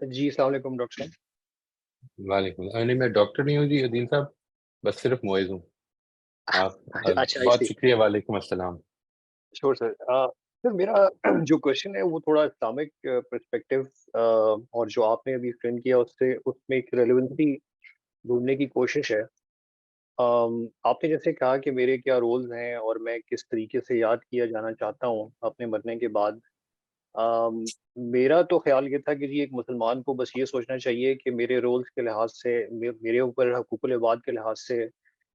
جی السلام علیکم ڈاکٹر صاحب. وعلیکم نہیں، میں ڈاکٹر نہیں ہوں جی عدیل صاحب، بس صرف معیز ہوں. آپ اچھا بہت شکریہ. وعلیکم السلام. شور سر. سر میرا جو کوشچن ہے وہ تھوڑا اسلامک پرسپیکٹو اور جو آپ نے ابھی ایکسپلین کیا اس میں ایک ریلیونسی ڈھونڈنے کی کوشش ہے. آپ نے جیسے کہا کہ میرے کیا رولز ہیں اور میں کس طریقے سے یاد کیا جانا چاہتا ہوں اپنے مرنے کے بعد. میرا تو خیال یہ تھا کہ جی ایک مسلمان کو بس یہ سوچنا چاہیے کہ میرے رولز کے لحاظ سے میرے اوپر حقوق العباد کے لحاظ سے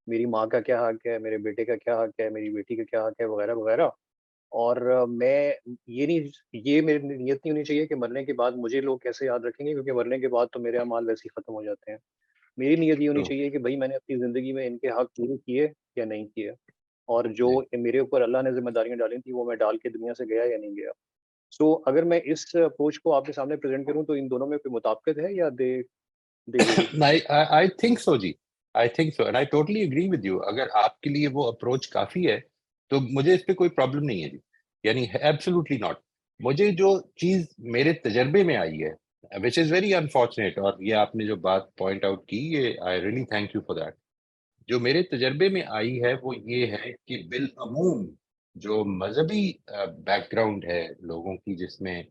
میری ماں کا کیا حق ہے، میرے بیٹے کا کیا حق ہے، میری بیٹی کا کیا حق ہے، وغیرہ وغیرہ. اور میں یہ میری نیت نہیں ہونی چاہیے کہ مرنے کے بعد مجھے لوگ کیسے یاد رکھیں گے، کیونکہ مرنے کے بعد تو میرے اعمال ویسے ہی ختم ہو جاتے ہیں. میری نیت یہ ہونی چاہیے کہ بھائی میں نے اپنی زندگی میں ان کے حق پورے کیے یا نہیں کیے، اور جو میرے اوپر اللہ نے ذمہ داریاں ڈالی تھیں وہ میں ڈال کے دنیا سے گیا یا نہیں گیا. اگر میں اس اپروچ کو آپ کے سامنے پریزنٹ کروں تو ان دونوں میں کوئی مطابقت ہے یا دے I think so G. I think so and I totally agree with you. اگر آپ کے لیے وہ اپروچ کافی ہے تو مجھے اس پہ کوئی پرابلم نہیں ہے جی، یعنی absolutely not. مجھے جو چیز میرے تجربے میں آئی ہے which is very unfortunate، اور یہ آپ نے جو بات پوائنٹ آؤٹ کی، یہ I really thank you for that. جو میرے تجربے میں آئی ہے وہ یہ ہے کہ بالعموم جو مذہبی بیک گراؤنڈ ہے لوگوں کی، جس میں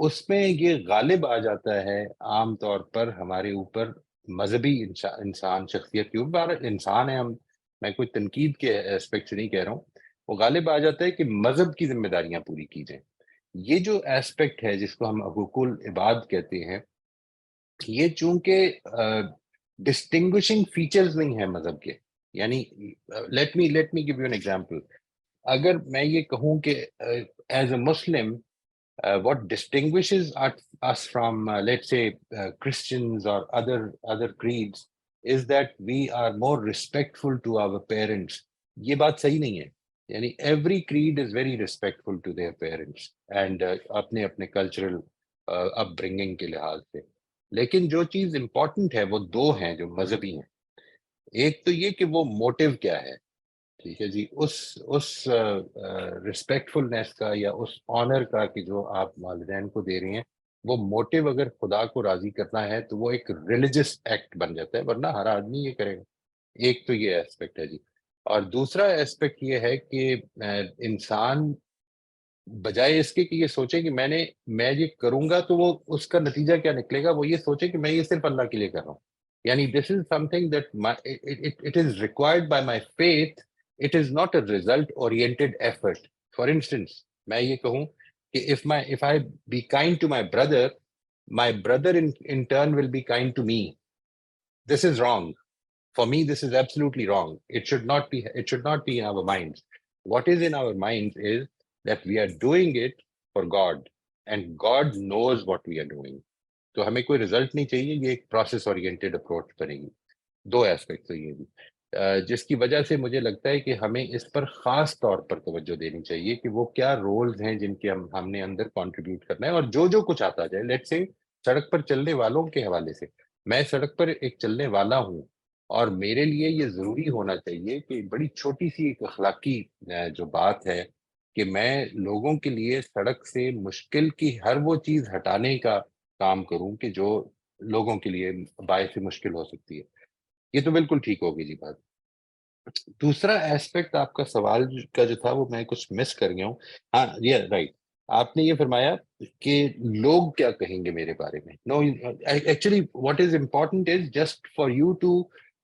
اس میں یہ غالب آ جاتا ہے عام طور پر ہمارے اوپر، مذہبی انسان شخصیت کے اوپر. انسان ہے ہم، میں کوئی تنقید کے ایسپیکٹ سے نہیں کہہ رہا ہوں، وہ غالب آ جاتا ہے کہ مذہب کی ذمہ داریاں پوری کی جائیں. یہ جو ایسپیکٹ ہے جس کو ہم حقوق العباد کہتے ہیں، یہ چونکہ ڈسٹنگوشنگ فیچرز نہیں ہیں مذہب کے. یعنی let me give you an example. اگر میں یہ کہوں کہ as a Muslim what distinguishes us from let's say Christians or other creeds is that we are more respectful to our parents. یہ بات صحیح نہیں ہے. یعنی every creed is very respectful to their parents and اپنے اپنے cultural upbringing کے لحاظ سے. لیکن جو چیز امپورٹنٹ ہے وہ دو ہیں جو مذہبی ہیں. ایک تو یہ کہ وہ موٹیو کیا ہے، ٹھیک ہے جی، اس ریسپیکٹفلنس کا یا اس آنر کا کہ جو آپ والدین کو دے رہی ہیں، وہ موٹیو اگر خدا کو راضی کرنا ہے تو وہ ایک ریلیجس ایکٹ بن جاتا ہے، ورنہ ہر آدمی یہ کرے گا. ایک تو یہ ایسپیکٹ ہے جی. اور دوسرا ایسپیکٹ یہ ہے کہ انسان بجائے اس کے کہ یہ سوچے کہ میں یہ کروں گا تو وہ اس کا نتیجہ کیا نکلے گا، وہ یہ سوچے کہ میں یہ صرف اللہ کے لیے کر رہا ہوں. یعنی دس this is something that it is required by my faith. It is not a result oriented effort. For instance, میں یہ کہوں کہ if I be kind to my brother in turn will be kind to me. This is wrong. For me, this is absolutely wrong. It should not be in our minds. What is in our minds is that we are doing it for God and God knows what we are doing. تو ہمیں کوئی result نہیں چاہیے، یہ ایک process oriented approach بنے گی. دو aspects ہیں یہ بھی، جس کی وجہ سے مجھے لگتا ہے کہ ہمیں اس پر خاص طور پر توجہ دینی چاہیے کہ وہ کیا رولز ہیں جن کے ہم نے اندر کنٹریبیوٹ کرنا ہے. اور جو کچھ آتا جائے، لیٹ سے سڑک پر چلنے والوں کے حوالے سے، میں سڑک پر ایک چلنے والا ہوں اور میرے لیے یہ ضروری ہونا چاہیے کہ بڑی چھوٹی سی ایک اخلاقی جو بات ہے کہ میں لوگوں کے لیے سڑک سے مشکل کی ہر وہ چیز ہٹانے کا کام کروں کہ جو لوگوں کے لیے باعث مشکل ہو سکتی ہے. یہ تو بالکل ٹھیک ہوگی جی بات. دوسرا ایسپیکٹ آپ کا سوال کا جو تھا وہ میں کچھ مس کر گیا ہوں. ہاں یہ رائٹ، آپ نے یہ فرمایا کہ لوگ کیا کہیں گے میرے بارے میں. No actually what is important is just for you to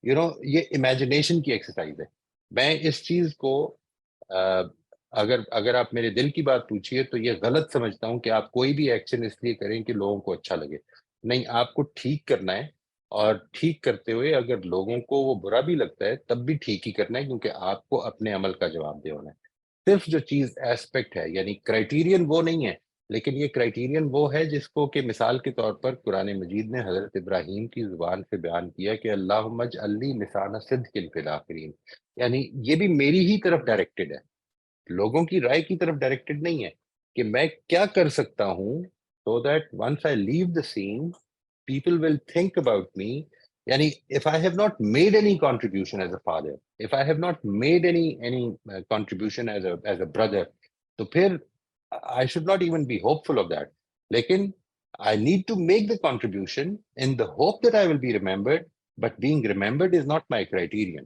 you know, یہ امیجنیشن کی ایکسرسائز ہے. میں اس چیز کو اگر آپ میرے دل کی بات پوچھیے تو یہ غلط سمجھتا ہوں کہ آپ کوئی بھی ایکشن اس لیے کریں کہ لوگوں کو اچھا لگے. نہیں، آپ کو ٹھیک کرنا ہے، اور ٹھیک کرتے ہوئے اگر لوگوں کو وہ برا بھی لگتا ہے تب بھی ٹھیک ہی کرنا ہے، کیونکہ آپ کو اپنے عمل کا جواب دہ ہونا ہے. صرف جو چیز ایسپیکٹ ہے، یعنی کرائٹیرین وہ نہیں ہے، لیکن یہ کرائٹیرین وہ ہے جس کو کہ مثال کے طور پر قرآن مجید نے حضرت ابراہیم کی زبان سے بیان کیا کہ اللہم اجعل لی لسان صدق فی الآخرین. یعنی یہ بھی میری ہی طرف ڈائریکٹڈ ہے، لوگوں کی رائے کی طرف ڈائریکٹڈ نہیں ہے کہ میں کیا کر سکتا ہوں so that once I leave the scene people will think about me. Yani if I have not made any contribution as a father, if I have not made any contribution as a brother, to phir I should not even be hopeful of that. Lekin I need to make the contribution in the hope that I will be remembered, but being remembered is not my criterion.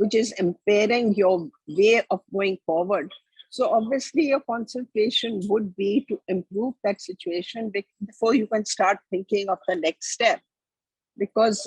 which is impairing your way of going forward, so obviously your concentration would be to improve that situation before you can start thinking of the next step, because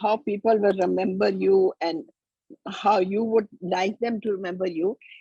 how people will remember you and how you would like them to remember you,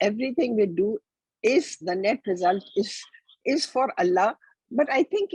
everything we do is the net result is for Allah, but I think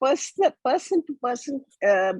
person to person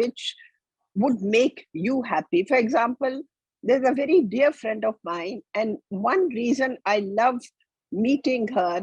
which would make you happy. For example, there's a very dear friend of mine, and one reason I love meeting her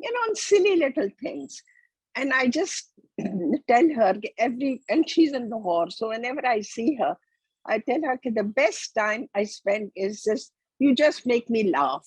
you know, on silly little things. And I just tell her and she's in Lahore, so whenever I see her, I tell her that the best time I spend is just, you just make me laugh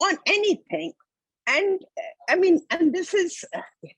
on anything. And I mean, and this is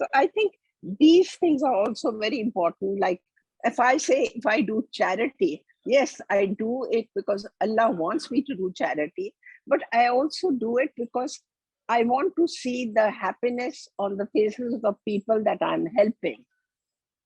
So I think these things are also very important. Like if I do charity, yes, I do it because Allah wants me to do charity, but I also do it because I want to see the happiness on the faces of the people that I'm helping.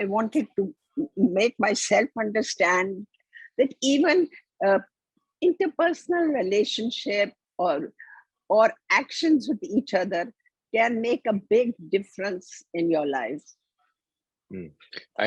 I wanted to make myself understand that even interpersonal relationship or actions with each other can make a big difference in your life. I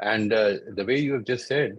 And the way you have just said,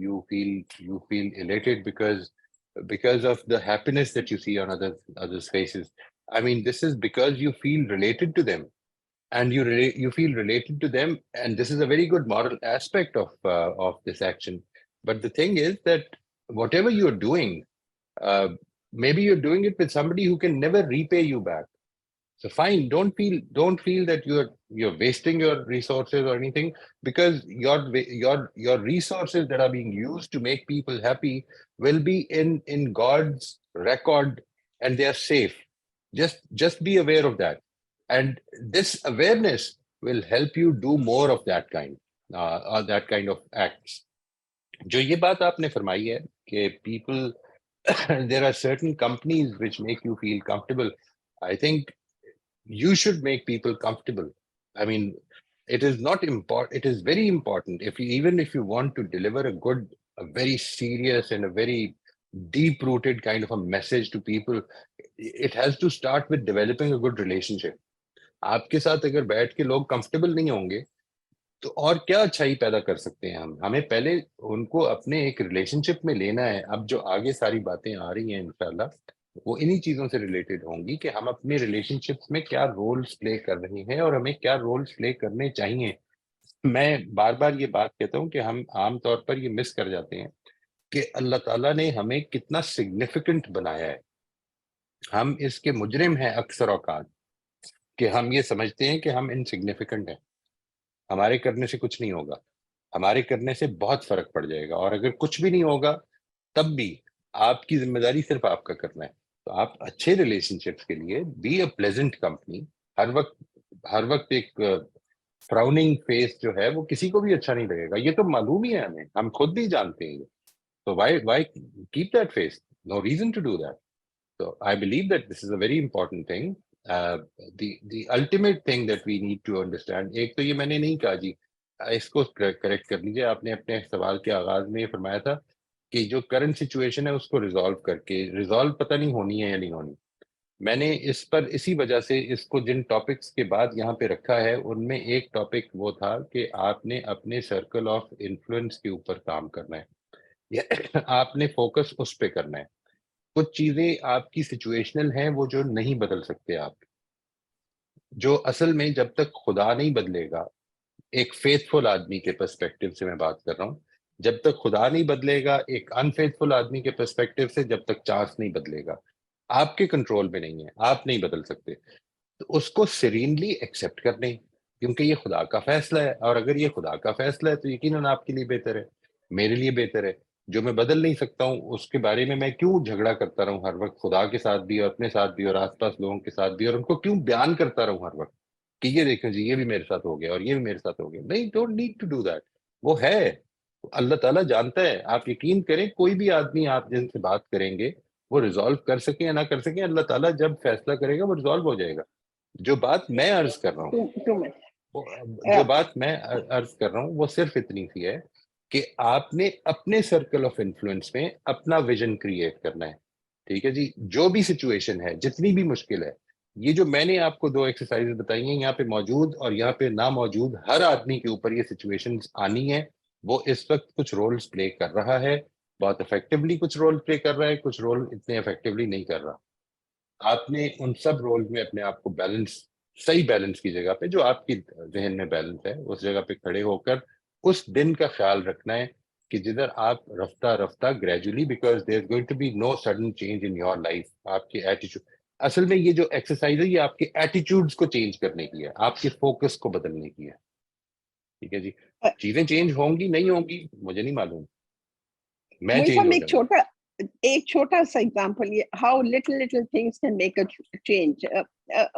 you feel elated because of the happiness that you see on others faces. I mean, this is because you feel related to them, and you feel related to them, and this is a very good moral aspect of this action. But the thing is that whatever you're doing, uh, maybe you're doing it with somebody who can never repay you back. So fine, don't feel that you're wasting your resources or anything, because your resources that are being used to make people happy will be in God's record, and they are safe. Just be aware of that. And this awareness will help you do more of that kind of acts. جو یہ بات آپ نے فرمائی ہے کہ people there are certain companies which make you feel comfortable. I think you should make people comfortable. I mean, it is not important. It is very important even if you want to deliver a very serious and a very deep-rooted kind of a message to people, it has to start with developing a good relationship. آپ کے ساتھ اگر بیٹھ کے لوگ comfortable نہیں ہوں گے تو اور کیا اچھائی پیدا کر سکتے ہیں ہمیں پہلے ان کو اپنے ایک ریلیشن شپ میں لینا ہے. اب جو آگے ساری باتیں آ رہی ہیں انشاءاللہ وہ انہی چیزوں سے ریلیٹڈ ہوں گی کہ ہم اپنے ریلیشن شپس میں کیا رولز پلے کر رہے ہیں اور ہمیں کیا رولز پلے کرنے چاہیے. میں بار بار یہ بات کہتا ہوں کہ ہم عام طور پر یہ مس کر جاتے ہیں کہ اللہ تعالیٰ نے ہمیں کتنا سگنیفیکنٹ بنایا ہے. ہم اس کے مجرم ہیں اکثر اوقات کہ ہم یہ سمجھتے ہیں کہ ہم انسگنیفیکنٹ ہیں, ہمارے کرنے سے کچھ نہیں ہوگا. ہمارے کرنے سے بہت فرق پڑ جائے گا, اور اگر کچھ بھی نہیں ہوگا تب بھی آپ کی ذمہ داری صرف آپ کا کرنا ہے. تو آپ اچھے ریلیشن شپس کے لیے بی اے پلیزنٹ کمپنی. ہر وقت ایک فراؤننگ فیس جو ہے وہ کسی کو بھی اچھا نہیں لگے گا, یہ تو معلوم ہی ہے ہمیں, ہم خود بھی جانتے ہیں. تو why keep that face, no reason to do that. So I believe that this is a very important thing. The ultimate thing that we need to understand, ایک تو یہ میں نے نہیں کہا جی, اس کو کریکٹ کر لیجیے. آپ نے اپنے سوال کے آغاز میں یہ فرمایا تھا کہ جو کرنٹ سچویشن ہے اس کو ریزالو کر کے, ریزالو پتہ نہیں ہونی ہے یا نہیں ہونی. میں نے اس پر اسی وجہ سے اس کو جن ٹاپکس کے بعد یہاں پہ رکھا ہے ان میں ایک ٹاپک وہ تھا کہ آپ نے اپنے سرکل آف انفلوئنس کے اوپر کام کرنا ہے, آپ نے فوکس اس پہ کرنا ہے. کچھ چیزیں آپ کی سچویشنل ہیں وہ جو نہیں بدل سکتے آپ, جو اصل میں جب تک خدا نہیں بدلے گا, ایک فیتھفل آدمی کے پرسپیکٹو سے میں بات کر رہا ہوں, جب تک خدا نہیں بدلے گا, ایک انفیتھفل آدمی کے پرسپیکٹو سے جب تک چانس نہیں بدلے گا, آپ کے کنٹرول میں نہیں ہے, آپ نہیں بدل سکتے. تو اس کو سیرینلی ایکسیپٹ کر لیں کیونکہ یہ خدا کا فیصلہ ہے, اور اگر یہ خدا کا فیصلہ ہے تو یقیناً آپ کے لیے بہتر ہے, میرے لیے بہتر ہے. جو میں بدل نہیں سکتا ہوں اس کے بارے میں کیوں جھگڑا کرتا رہوں ہر وقت, خدا کے ساتھ بھی اور اپنے ساتھ بھی اور آس پاس لوگوں کے ساتھ بھی, اور ان کو کیوں بیان کرتا رہوں ہر وقت کہ یہ دیکھیں جی یہ بھی میرے ساتھ ہو گیا اور یہ بھی میرے ساتھ ہو گیا. نہیں, don't need to do that. وہ ہے, اللہ تعالیٰ جانتا ہے. آپ یقین کریں کوئی بھی آدمی آپ جن سے بات کریں گے وہ ریزالو کر سکیں یا نہ کر سکیں, اللہ تعالیٰ جب فیصلہ کرے گا وہ ریزالو ہو جائے گا. جو بات میں عرض کر رہا ہوں وہ صرف اتنی سی ہے کہ آپ نے اپنے سرکل آف انفلوئنس میں اپنا ویژن کریٹ کرنا ہے. ٹھیک ہے جی, جو بھی سچویشن ہے, جتنی بھی مشکل ہے, یہ جو میں نے آپ کو 2 ایکسرسائز بتائی ہیں, یہاں پہ موجود اور یہاں پہ نہ موجود ہر آدمی کے اوپر یہ سچویشن آنی ہے. وہ اس وقت کچھ رولز پلے کر رہا ہے, بہت افیکٹولی کچھ رول پلے کر رہا ہے, کچھ رول اتنے افیکٹولی نہیں کر رہا. آپ نے ان سب رول میں اپنے آپ کو صحیح بیلنس کی جگہ پہ, جو آپ کی ذہن میں بیلنس ہے, اس جگہ پہ کھڑے ہو کر اس دن کا خیال رکھنا ہے کہ جدھر آپ رفتہ gradually, because there is going to be no sudden change in your life. آپ کے ایٹیچیوڈ, اصل میں یہ جو ایکسرسائز ہے یہ آپ کے ایٹیچیوڈس کو چینج کرنے کی ہے, آپ کے فوکس کو بدلنے کی ہے. ٹھیک ہے جی, چیزیں چینج ہوں گی نہیں ہوں گی مجھے نہیں معلوم, میں چینج ہو جاؤں گا. ایک چھوٹا سا ایگزامپل, یہ how little things can make a change.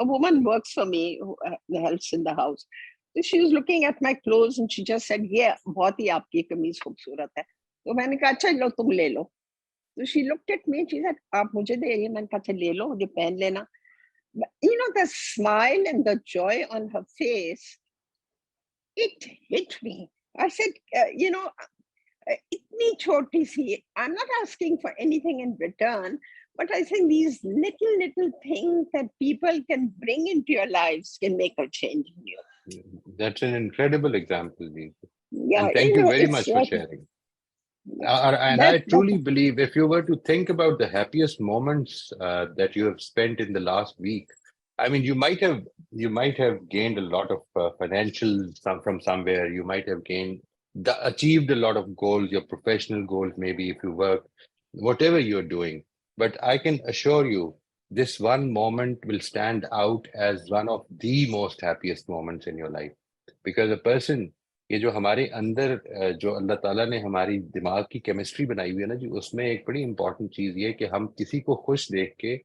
A woman works for me who helps in the house. So she was looking at my clothes and she just said, yeah, بہت ہی آپ کی قمیض خوبصورت ہے. تو میں نے کہا اچھا لو تم لے لو. So she looked at me, she said, آپ مجھے دے رہی ہیں. میں نے کہا اچھا لے لو, مجھے پہن لینا. You know, the smile and the joy on her face, it hit me. I said, you know, itni choti si, I'm not asking for anything in return, but I think these little things that people can bring into your lives can make a change in you. That's an incredible example, Jeet. Yeah, and thank you very much for sharing. And I truly believe if you were to think about the happiest moments that you have spent in the last week, I mean, you might have gained a lot of financial from somewhere. You might have achieved a lot of goals, your professional goals, maybe if you work, whatever you're doing. But I can assure you, this one moment will stand out as one of the most happiest moments in your life. Because a person, یہ جو ہمارے اندر جو اللہ تعالیٰ نے ہماری دماغ کی chemistry بنائی ہوئی ہے نا جی, اس میں ایک بڑی امپورٹنٹ چیز یہ کہ ہم کسی کو خوش دیکھ کے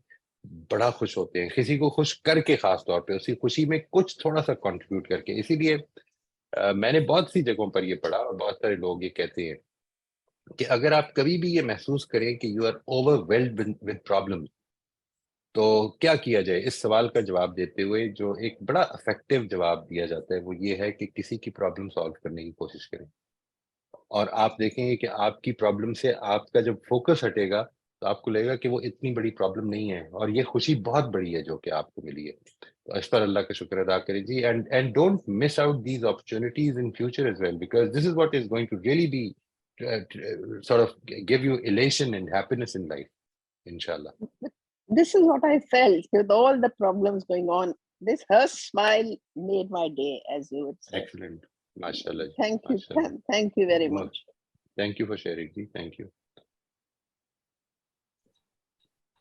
بڑا خوش ہوتے ہیں، کسی کو خوش کر کے، خاص طور پہ اسی خوشی میں کچھ تھوڑا سا کنٹریبیوٹ کر کے. اسی لیے میں نے بہت سی جگہوں پر یہ پڑھا اور بہت سارے لوگ یہ کہتے ہیں کہ اگر آپ کبھی بھی یہ محسوس کریں کہ you are overwhelmed with problem, تو کیا کیا جائے. اس سوال کا جواب دیتے ہوئے جو ایک بڑا افیکٹو جواب دیا جاتا ہے وہ یہ ہے کہ کسی کی پرابلم سالو کرنے کی کوشش کریں. اور آپ دیکھیں گے کہ آپ کی پرابلم سے آپ کا جب فوکس ہٹے گا تو آپ کو لگے گا کہ وہ اتنی بڑی پرابلم نہیں ہے، اور یہ خوشی بہت بڑی ہے جو کہ آپ کو ملی ہے. تو اس پر اللہ کا شکر ادا کریں جی. And don't miss out these opportunities in future as well, because this is what is going to really be sort of give you elation and happiness in life, inshallah. This is what I felt with all the problems going on. This her smile made my day, as you would say. Excellent. MashaAllah. Thank you. MashaAllah. Thank you very much. Thank you for sharing. Thank you.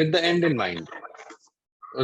With the end in mind.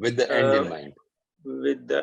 with the end in mind. With the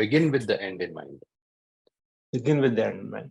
Begin with the end in mind. Begin with the end in mind.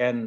10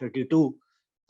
32.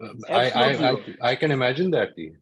I can imagine that.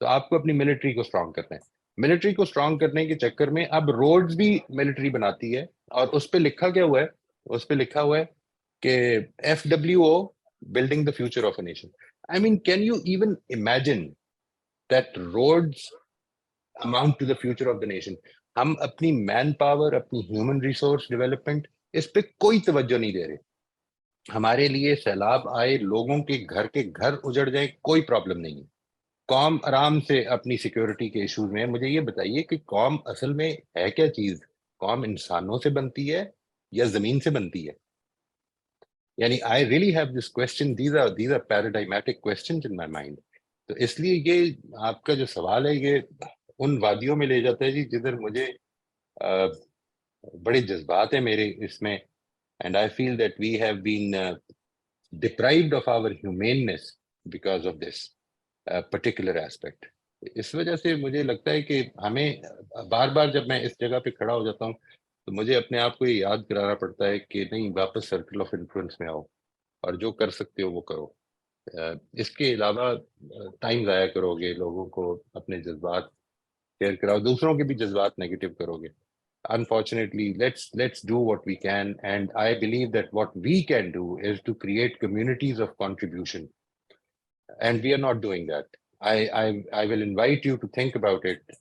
تو آپ کو اپنی military کو strong کرنا ہے. Military کو strong کرنے کے چکر میں اب روڈز بھی ملٹری بناتی ہے, اور اس پہ لکھا کیا ہوا ہے, اس پہ لکھا ہوا ہے کہ FWO building the future of a nation. I mean, can you even imagine that roads amount to the future of the nation? ہم اپنی مین پاور, اپنی ہیومن ریسورس ڈیولپمنٹ, اس پہ کوئی توجہ نہیں دے رہے. ہمارے لیے سیلاب آئے, لوگوں کے گھر اجڑ جائے, کوئی پرابلم نہیں ہے. قوم آرام سے اپنی سیکیورٹی کے ایشوز میں. مجھے یہ بتائیے کہ قوم اصل میں ہے کیا چیز؟ قوم انسانوں سے بنتی ہے یا زمین سے بنتی ہے؟ یعنی I really have this question, these are paradigmatic questions in my mind. تو اس لیے یہ آپ کا جو سوال ہے یہ ان وادیوں میں لے جاتا ہے جی جدھر مجھے بڑے جذبات ہیں میرے اس میں, and I feel that we have been deprived of our humaneness because of this particular aspect. اس وجہ سے مجھے لگتا ہے کہ ہمیں بار بار جب میں اس جگہ پہ کھڑا ہو جاتا ہوں تو مجھے اپنے آپ کو یہ یاد کرانا پڑتا ہے کہ نہیں, واپس سرکل آف انفلوئنس میں آؤ اور جو کر سکتے ہو وہ کرو. اس کے علاوہ ٹائم ضائع کرو گے, لوگوں کو اپنے جذبات شیئر کراؤ, دوسروں کے بھی جذبات نیگیٹو کرو گے. Unfortunately, let's do what we can, and I believe that what we can do is to create communities of contribution, and we are not doing that. I will invite you to think about it.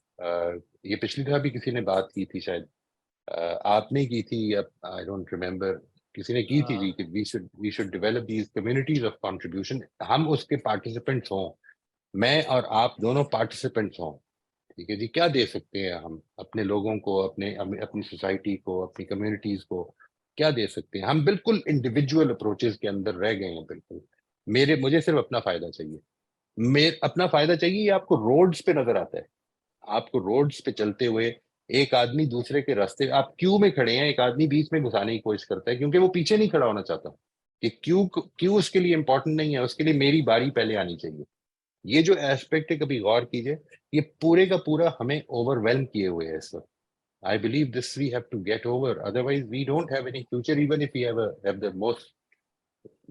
یہ پچھلی دفعہ بھی کسی نے بات کی تھی, شاید آپ نے کی تھی, I don't remember, کسی نے کی تھی جی کہ we should develop these communities of contribution. ہم اس کے پارٹیسپینٹس ہوں, میں اور آپ دونوں پارٹیسپینٹس ہوں. ٹھیک ہے جی, کیا دے سکتے ہیں ہم اپنے لوگوں کو, اپنی سوسائٹی کو, اپنی کمیونٹیز کو کیا دے سکتے ہیں؟ ہم بالکل انڈیویجول اپروچز کے اندر رہ گئے ہیں. بالکل مجھے صرف اپنا فائدہ چاہیے, اپنا فائدہ چاہیے. یہ آپ کو روڈز پہ نظر آتا ہے, آپ کو روڈز پہ چلتے ہوئے ایک آدمی دوسرے کے راستے, آپ کیو میں کھڑے ہیں, ایک آدمی بیچ میں گھسانے کی کوشش کرتا ہے کیونکہ وہ پیچھے نہیں کھڑا ہونا چاہتا کہ کیو اس کے لیے امپورٹنٹ نہیں ہے, اس کے لیے میری باری پہلے آنی چاہیے. یہ جو ایسپیکٹ ہے کبھی غور کیجئے, یہ پورے کا پورا ہمیں اوور ویلم کیے ہوئے ہے اس وقت. I believe this we have to get over, otherwise we don't have any future. Even if we have the most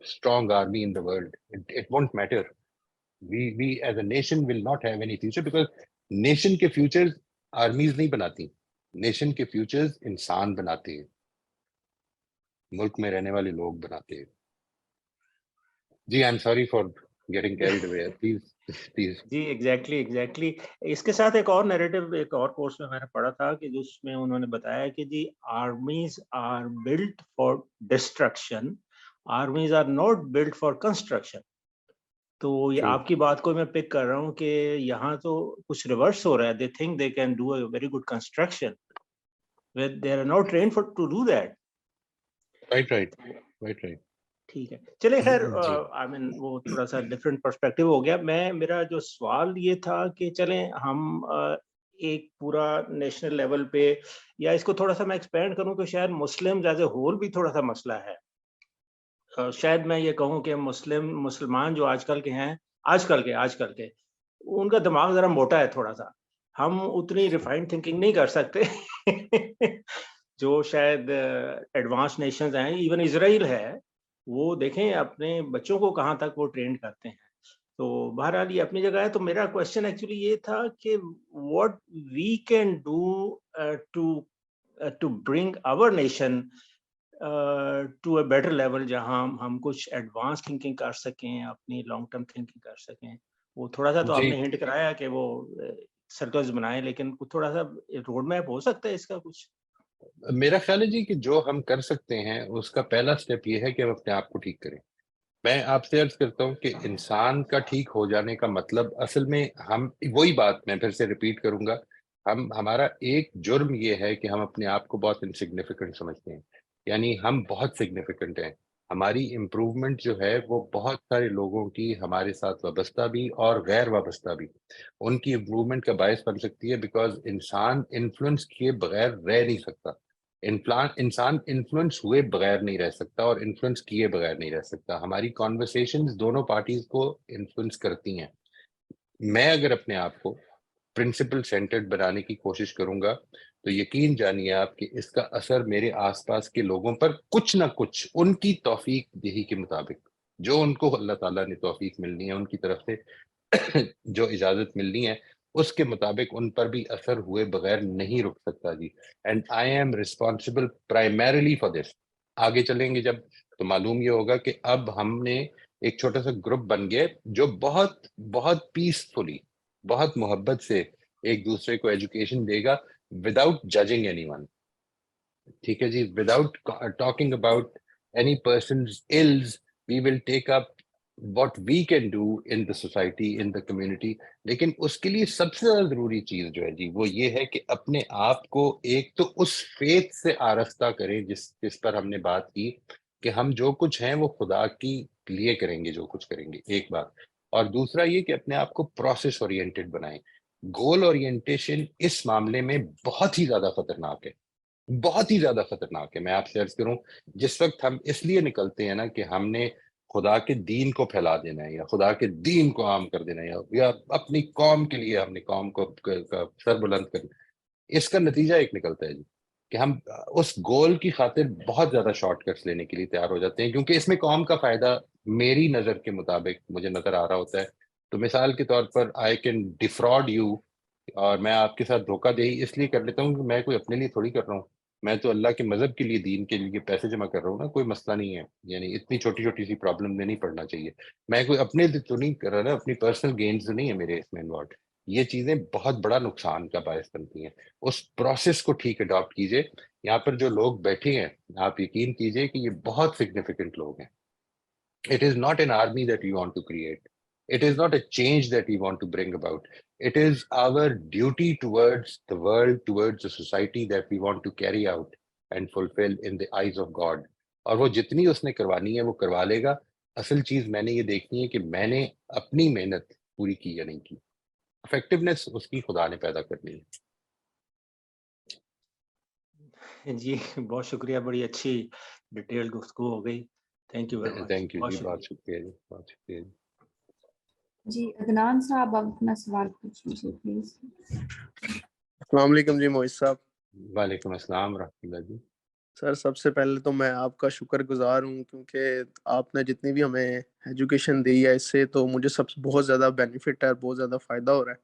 strong army in the world, it won't matter. We as a nation will not have any future, because nation کے futures armies نہیں بناتی, nation کے futures انسان بناتے ہیں, ملک میں رہنے والے لوگ بناتے ہیں. جی I'm sorry for getting carried away. Please. جی ایگزیکٹلی. اس کے ساتھ ایک اور نیریٹو ایک اور کورس میں نے پڑھا تھا کہ جس میں انہوں نے بتایا کہ جی armies are built for destruction, armies are not built for construction. تو یہ آپ کی بات کو میں پک کر رہا ہوں کہ یہاں تو کچھ ریورس ہو رہا ہے. They think they can do a very good construction, they are not trained for to do that. Right. ٹھیک ہے, چلے خیر, آئی مین وہ تھوڑا سا ڈفرینٹ پرسپیکٹو ہو گیا. میرا جو سوال یہ تھا کہ چلیں ہم ایک پورا نیشنل لیول پہ, یا اس کو تھوڑا سا میں ایکسپینڈ کروں کہ شاید مسلم ایز اے ہول بھی تھوڑا سا مسئلہ ہے. شاید میں یہ کہوں کہ مسلمان جو آج کل کے ہیں, آج کل کے ان کا دماغ ذرا موٹا ہے تھوڑا سا. ہم اتنی ریفائنڈ تھنکنگ نہیں کر سکتے جو شاید ایڈوانس نیشنز ہیں. ایون اسرائیل ہے, وہ دیکھیں اپنے بچوں کو کہاں تک وہ ٹرینڈ کرتے ہیں. تو بہرحال یہ اپنی جگہ ہے. تو میرا کوشچن ایکچولی یہ تھا کہ what we can do to bring our nation to a better level, جہاں ہم کچھ ایڈوانس تھنکنگ کر سکیں, اپنی لانگ ٹرم تھنکنگ کر سکیں. وہ تھوڑا سا تو آپ نے ہنٹ کرایا کہ وہ سرکلز بنائیں, لیکن تھوڑا سا روڈ میپ ہو سکتا ہے اس کا کچھ؟ میرا خیال ہے جی کہ جو ہم کر سکتے ہیں اس کا پہلا سٹیپ یہ ہے کہ ہم اپنے آپ کو ٹھیک کریں. میں آپ سے عرض کرتا ہوں کہ انسان کا ٹھیک ہو جانے کا مطلب اصل میں ہم وہی بات میں پھر سے ریپیٹ کروں گا, ہمارا ایک جرم یہ ہے کہ ہم اپنے آپ کو بہت انسگنیفیکنٹ سمجھتے ہیں. یعنی ہم بہت سگنیفیکنٹ ہیں, ہماری امپروومنٹ جو ہے وہ بہت سارے لوگوں کی ہمارے ساتھ وابستہ بھی اور غیر وابستہ بھی, ان کی امپروومنٹ کا باعث بن سکتی ہے. بیکاز انسان انفلوئنس کیے بغیر رہ نہیں سکتا, انسان انفلوئنس ہوئے بغیر نہیں رہ سکتا, اور انفلوئنس کیے بغیر نہیں رہ سکتا. ہماری کانورسیشنز دونوں پارٹیز کو انفلوئنس کرتی ہیں. میں اگر اپنے آپ کو پرنسپل سینٹرڈ بنانے کی کوشش کروں گا تو یقین جانیے آپ کہ اس کا اثر میرے آس پاس کے لوگوں پر کچھ نہ کچھ ان کی توفیق دہی کے مطابق, جو ان کو اللہ تعالیٰ نے توفیق ملنی ہے ان کی طرف سے, جو اجازت ملنی ہے اس کے مطابق ان پر بھی اثر ہوئے بغیر نہیں رک سکتا جی. And I am responsible primarily for this. آگے چلیں گے جب تو معلوم یہ ہوگا کہ اب ہم نے ایک چھوٹا سا گروپ بن گئے جو بہت بہت پیسفلی بہت محبت سے ایک دوسرے کو ایجوکیشن دے گا وداؤٹ ججنگ اینی ون. ٹھیک ہے جی, without talking about any persons ills, we will take up what we can do in the society, in the community. لیکن اس کے لیے سب سے زیادہ ضروری چیز جو ہے جی وہ یہ ہے کہ اپنے آپ کو ایک تو اس فیتھ سے آراستہ کریں جس پر ہم نے بات کی کہ ہم جو کچھ ہیں وہ خدا کی لیے کریں گے جو کچھ کریں گے, ایک بات. اور دوسرا یہ کہ اپنے آپ کو پروسیس اورینٹڈ بنائیں. گول اورینٹیشن اس معاملے میں بہت ہی زیادہ خطرناک ہے, بہت ہی زیادہ خطرناک ہے. میں آپ سے عرض کروں, جس وقت ہم اس لیے نکلتے ہیں نا کہ ہم نے خدا کے دین کو پھیلا دینا ہے یا خدا کے دین کو عام کر دینا ہے یا اپنی قوم کے لیے ہم نے قوم کو سر بلند کرنا, اس کا نتیجہ ایک نکلتا ہے جی کہ ہم اس گول کی خاطر بہت زیادہ شارٹ کٹس لینے کے لیے تیار ہو جاتے ہیں, کیونکہ اس میں قوم کا فائدہ میری نظر کے مطابق مجھے نظر آ رہا ہوتا ہے. تو مثال کے طور پر آئی کین ڈیفراڈ یو, اور میں آپ کے ساتھ دھوکہ دہی اس لیے کر لیتا ہوں کہ میں کوئی اپنے لیے تھوڑی کر رہا ہوں, میں تو اللہ کے مذہب کے لیے دین کے لیے پیسے جمع کر رہا ہوں نا, کوئی مسئلہ نہیں ہے. یعنی اتنی چھوٹی چھوٹی سی پرابلم میں نہیں پڑنا چاہیے. میں کوئی اپنے لیے تو نہیں کر رہا نا, اپنی پرسنل گینز نہیں ہے میرے اس میں انوالوڈ. یہ چیزیں بہت بڑا نقصان کا باعث بنتی ہیں. اس پروسیس کو ٹھیک اڈاپٹ کیجئے. یہاں پر جو لوگ بیٹھے ہیں آپ یقین کیجئے کہ یہ بہت سگنیفیکنٹ لوگ ہیں. It is not an army that we want to create. It is not a change that we want to bring about. It is our duty towards the world, towards the society that we want to carry out and fulfill in the eyes of God. اور وہ جتنی اس نے کروانی ہے وہ کروا لے گا. اصل چیز میں نے یہ دیکھنی ہے کہ میں نے اپنی محنت پوری کی یا نہیں کی. افیکٹونیس اس کی خدا نے پیدا کرنی ہے. جی بہت شکریہ, بڑی اچھی ڈیٹیل گفتگو ہو گئی. Thank you very much. Thank you جی, بہت شکریہ جی, بہت شکریہ جی. جی عدنان صاحب آپ اپنا سوال پوچھ لیجیے پلیز. السلام علیکم جی موئز صاحب. وعلیکم السلام ورحمۃ اللہ جی. سر سب سے پہلے تو میں آپ کا شکر گزار ہوں, کیونکہ آپ نے جتنی بھی ہمیں ایجوکیشن دی ہے اس سے تو مجھے بہت زیادہ بینیفٹ ہے اور بہت زیادہ فائدہ ہو رہا ہے.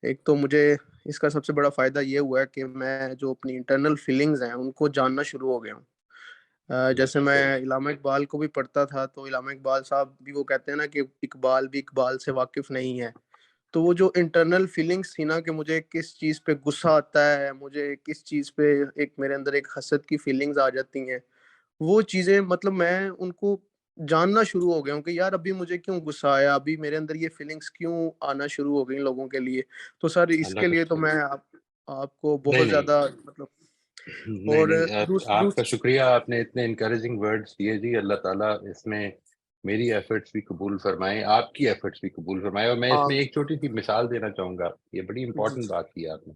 ایک تو مجھے اس کا سب سے بڑا فائدہ یہ ہوا ہے کہ میں جو اپنی انٹرنل فیلنگز ہیں ان کو جاننا شروع ہو گیا ہوں. جیسے میں علامہ اقبال کو بھی پڑھتا تھا تو علامہ اقبال صاحب بھی وہ کہتے ہیں نا کہ اقبال بھی اقبال سے واقف نہیں ہے. تو وہ جو انٹرنل فیلنگز تھی نا کہ مجھے کس چیز پہ غصہ آتا ہے, مجھے کس چیز پہ ایک میرے اندر ایک حسد کی فیلنگز آ جاتی ہیں, وہ چیزیں مطلب میں ان کو جاننا شروع ہو گیا ہوں کہ یار ابھی مجھے کیوں غصہ آیا, ابھی میرے اندر یہ فیلنگز کیوں آنا شروع ہو گئی لوگوں کے لیے. تو سر اس کے لیے تو میں آپ کو بہت زیادہ مطلب اور آپ کا شکریہ, آپ نے اتنے انکریجنگ ورڈز دیے جی. اللہ تعالیٰ اس میں میری ایفرٹس بھی قبول فرمائے, آپ کی ایفرٹس بھی قبول فرمائے. اور میں اس میں ایک چھوٹی سی مثال دینا چاہوں گا. یہ بڑی امپورٹنٹ بات کی آپ نے.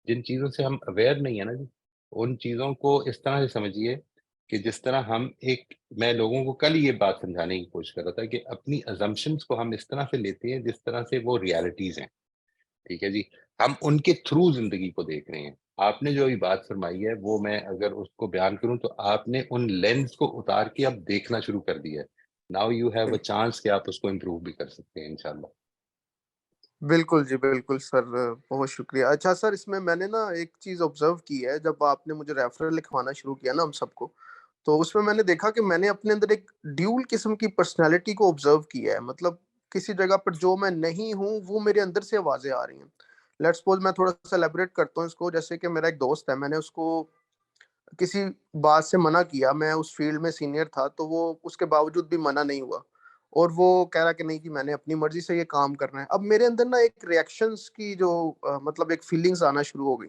جن چیزوں سے ہم اویئر نہیں ہیں نا جی, ان چیزوں کو اس طرح سے سمجھیے کہ جس طرح ہم میں لوگوں کو کل یہ بات سمجھانے کی کوشش کر رہا تھا کہ اپنی ازمپشنز کو ہم اس طرح سے لیتے ہیں جس طرح سے وہ ریالٹیز ہیں. ٹھیک ہے جی, ہم ان کے تھرو زندگی کو دیکھ رہے ہیں. آپ نے جو بھی بات فرمائی ہے وہ میں اگر اس کو بیان کروں تو آپ نے ان لینز کو اتار کے اب دیکھنا شروع کر دیا ہے. Now you have a chance کہ آپ اس کو امپروو بھی کر سکتے ہیں انشاءاللہ. بالکل جی بالکل سر, بہت شکریہ. اچھا سر, اس میں نے نا ایک چیز آبزرو کی ہے, جب آپ نے مجھے ریفرل لکھوانا شروع کیا نا ہم سب کو, تو اس میں نے دیکھا کہ میں نے اپنے اندر ایک ڈیول قسم کی پرسنالٹی کو آبزرو کیا ہے. مطلب کسی جگہ پر جو میں نہیں ہوں وہ میرے اندر سے آوازیں آ رہی ہیں. لیٹس سپوز میں تھوڑا سا ایلیبریٹ کرتا ہوں اس کو. جیسے کہ میرا ایک دوست ہے, میں نے اس کو کسی بات سے منع کیا, میں اس فیلڈ میں سینئر تھا تو وہ اس کے باوجود بھی منع نہیں ہوا, اور وہ کہہ رہا کہ نہیں کہ میں نے اپنی مرضی سے یہ کام کرنا ہے. اب میرے اندر نا ایک ریئیکشنز کی جو مطلب ایک فیلنگز آنا شروع ہو گئی.